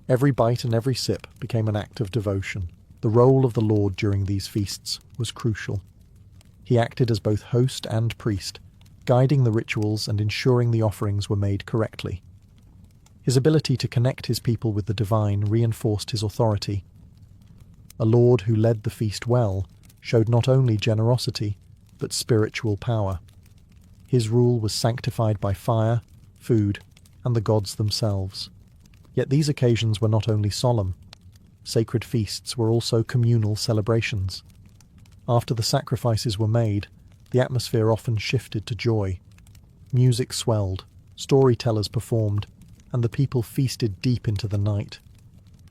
Speaker 1: every bite and every sip became an act of devotion. The role of the Lord during these feasts was crucial. He acted as both host and priest, guiding the rituals and ensuring the offerings were made correctly. His ability to connect his people with the divine reinforced his authority. A Lord who led the feast well showed not only generosity, but spiritual power. His rule was sanctified by fire, food, and the gods themselves. Yet these occasions were not only solemn. Sacred feasts were also communal celebrations. After the sacrifices were made, the atmosphere often shifted to joy. Music swelled, storytellers performed, and the people feasted deep into the night.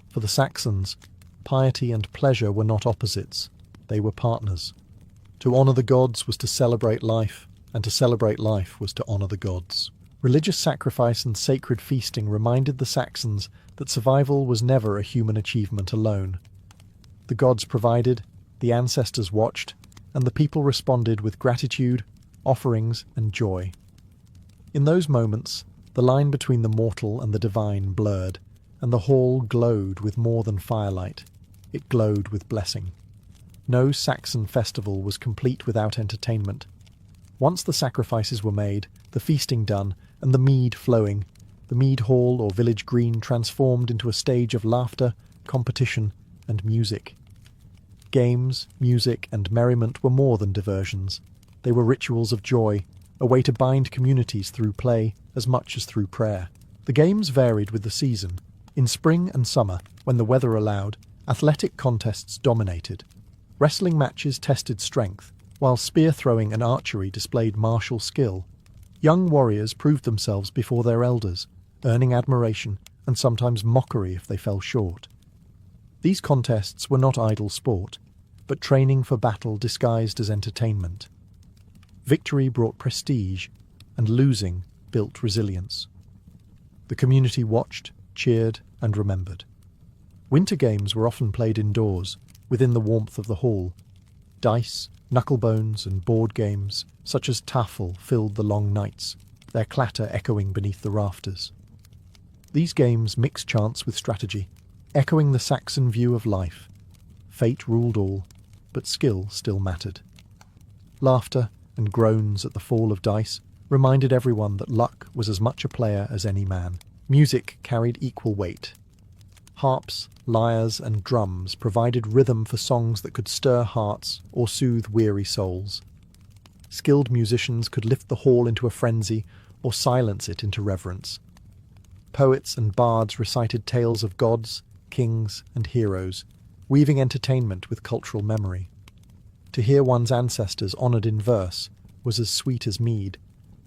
Speaker 1: For the Saxons, piety and pleasure were not opposites, they were partners. To honour the gods was to celebrate life, and to celebrate life was to honour the gods. Religious sacrifice and sacred feasting reminded the Saxons that survival was never a human achievement alone. The gods provided, the ancestors watched, and the people responded with gratitude, offerings, and joy. In those moments, the line between the mortal and the divine blurred, and the hall glowed with more than firelight. It glowed with blessing. No Saxon festival was complete without entertainment. Once the sacrifices were made, the feasting done, and the mead flowing, the mead hall or village green transformed into a stage of laughter, competition, and music. Games, music, and merriment were more than diversions. They were rituals of joy, a way to bind communities through play as much as through prayer. The games varied with the season. In spring and summer, when the weather allowed, athletic contests dominated. Wrestling matches tested strength, while spear throwing and archery displayed martial skill. Young warriors proved themselves before their elders, earning admiration and sometimes mockery if they fell short. These contests were not idle sport, but training for battle disguised as entertainment. Victory brought prestige, and losing built resilience. The community watched, cheered, and remembered. Winter games were often played indoors, within the warmth of the hall. Dice, knucklebones, and board games, such as taffel, filled the long nights, their clatter echoing beneath the rafters. These games mixed chance with strategy, echoing the Saxon view of life. Fate ruled all, but skill still mattered. Laughter and groans at the fall of dice reminded everyone that luck was as much a player as any man. Music carried equal weight. Harps, lyres, and drums provided rhythm for songs that could stir hearts or soothe weary souls. Skilled musicians could lift the hall into a frenzy or silence it into reverence. Poets and bards recited tales of gods, kings, and heroes, weaving entertainment with cultural memory. To hear one's ancestors honoured in verse was as sweet as mead,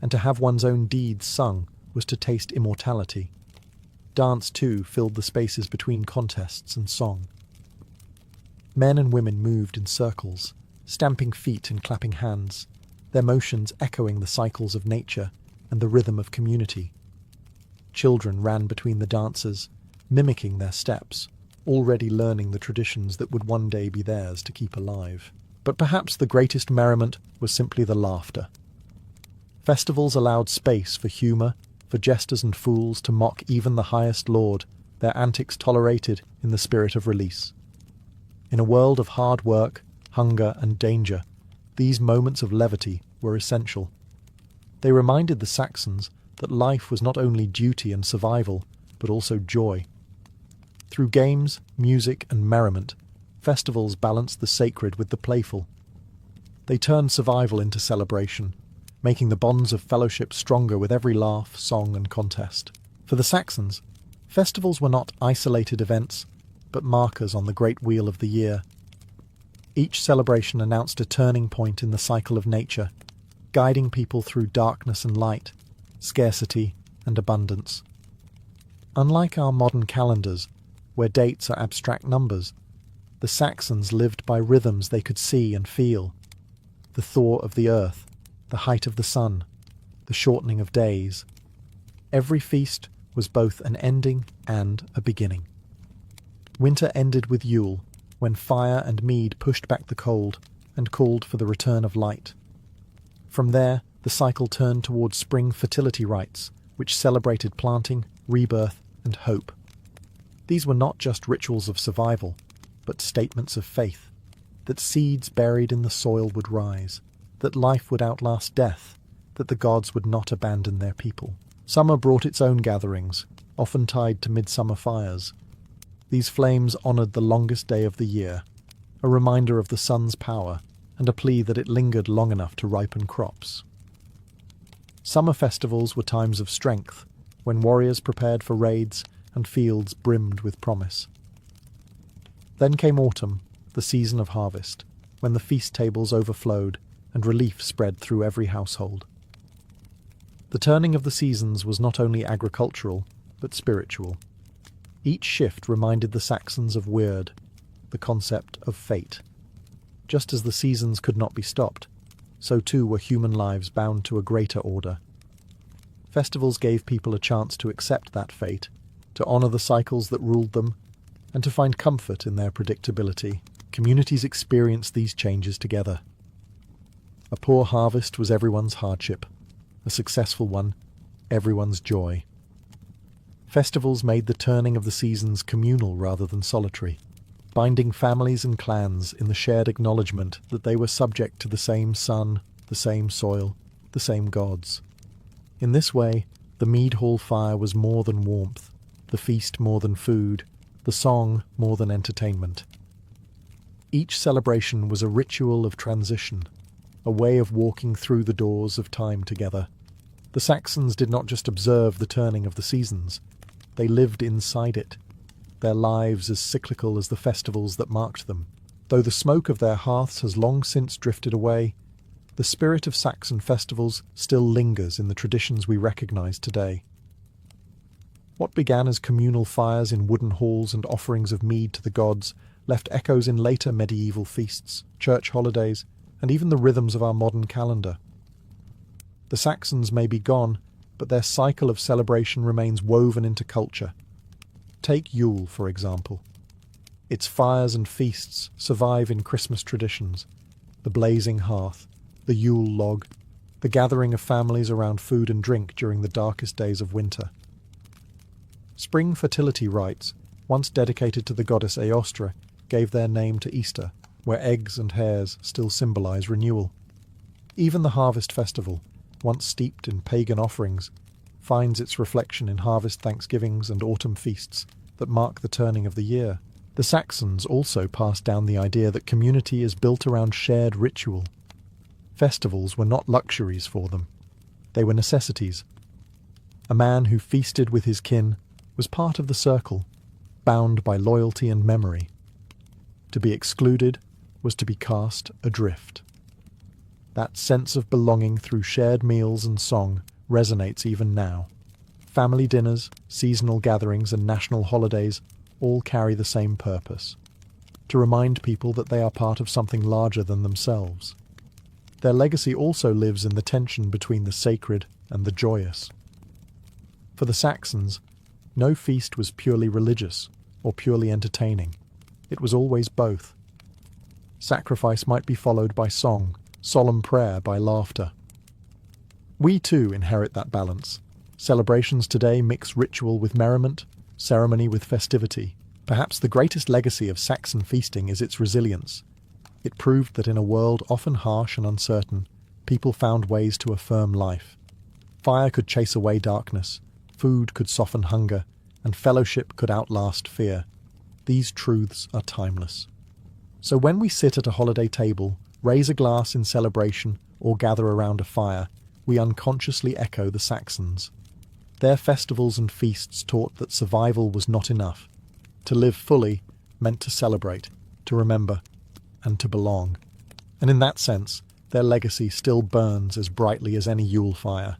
Speaker 1: and to have one's own deeds sung was to taste immortality. Dance, too, filled the spaces between contests and song. Men and women moved in circles, stamping feet and clapping hands, their motions echoing the cycles of nature and the rhythm of community. Children ran between the dancers, mimicking their steps, already learning the traditions that would one day be theirs to keep alive. But perhaps the greatest merriment was simply the laughter. Festivals allowed space for humour, for jesters and fools to mock even the highest lord, their antics tolerated in the spirit of release. In a world of hard work, hunger, and danger, these moments of levity were essential. They reminded the Saxons that life was not only duty and survival, but also joy. Through games, music, and merriment, festivals balanced the sacred with the playful. They turned survival into celebration, making the bonds of fellowship stronger with every laugh, song, and contest. For the Saxons, festivals were not isolated events, but markers on the great wheel of the year. Each celebration announced a turning point in the cycle of nature, guiding people through darkness and light, scarcity and abundance. Unlike our modern calendars, where dates are abstract numbers, the Saxons lived by rhythms they could see and feel. The thaw of the earth, the height of the sun, the shortening of days. Every feast was both an ending and a beginning. Winter ended with Yule, when fire and mead pushed back the cold and called for the return of light. From there, the cycle turned towards spring fertility rites, which celebrated planting, rebirth, and hope. These were not just rituals of survival, but statements of faith, that seeds buried in the soil would rise, that life would outlast death, that the gods would not abandon their people. Summer brought its own gatherings, often tied to midsummer fires. These flames honoured the longest day of the year, a reminder of the sun's power, and a plea that it lingered long enough to ripen crops. Summer festivals were times of strength, when warriors prepared for raids and fields brimmed with promise. Then came autumn, the season of harvest, when the feast tables overflowed and relief spread through every household. The turning of the seasons was not only agricultural, but spiritual. Each shift reminded the Saxons of Weird, the concept of fate. Just as the seasons could not be stopped, so too were human lives bound to a greater order. Festivals gave people a chance to accept that fate, to honour the cycles that ruled them, and to find comfort in their predictability. Communities experienced these changes together. A poor harvest was everyone's hardship, a successful one, everyone's joy. Festivals made the turning of the seasons communal rather than solitary, binding families and clans in the shared acknowledgement that they were subject to the same sun, the same soil, the same gods. In this way, the mead hall fire was more than warmth, the feast more than food, the song more than entertainment. Each celebration was a ritual of transition, a way of walking through the doors of time together. The Saxons did not just observe the turning of the seasons, they lived inside it, their lives as cyclical as the festivals that marked them. Though the smoke of their hearths has long since drifted away, the spirit of Saxon festivals still lingers in the traditions we recognise today. What began as communal fires in wooden halls and offerings of mead to the gods left echoes in later medieval feasts, church holidays, and even the rhythms of our modern calendar. The Saxons may be gone, but their cycle of celebration remains woven into culture. Take Yule, for example. Its fires and feasts survive in Christmas traditions: the blazing hearth, the Yule log, the gathering of families around food and drink during the darkest days of winter. Spring fertility rites, once dedicated to the goddess Aostra, gave their name to Easter, where eggs and hares still symbolize renewal. Even the harvest festival, once steeped in pagan offerings, finds its reflection in harvest thanksgivings and autumn feasts that mark the turning of the year. The Saxons also passed down the idea that community is built around shared ritual. Festivals were not luxuries for them. They were necessities. A man who feasted with his kin was part of the circle, bound by loyalty and memory. To be excluded was to be cast adrift. That sense of belonging through shared meals and song resonates even now. Family dinners, seasonal gatherings, and national holidays all carry the same purpose: to remind people that they are part of something larger than themselves. Their legacy also lives in the tension between the sacred and the joyous. For the Saxons, no feast was purely religious or purely entertaining. It was always both. Sacrifice might be followed by song, solemn prayer by laughter. We too inherit that balance. Celebrations today mix ritual with merriment, ceremony with festivity. Perhaps the greatest legacy of Saxon feasting is its resilience. It proved that in a world often harsh and uncertain, people found ways to affirm life. Fire could chase away darkness, food could soften hunger, and fellowship could outlast fear. These truths are timeless. So when we sit at a holiday table, raise a glass in celebration, or gather around a fire, we unconsciously echo the Saxons. Their festivals and feasts taught that survival was not enough. To live fully meant to celebrate, to remember, and to belong. And in that sense, their legacy still burns as brightly as any Yule fire.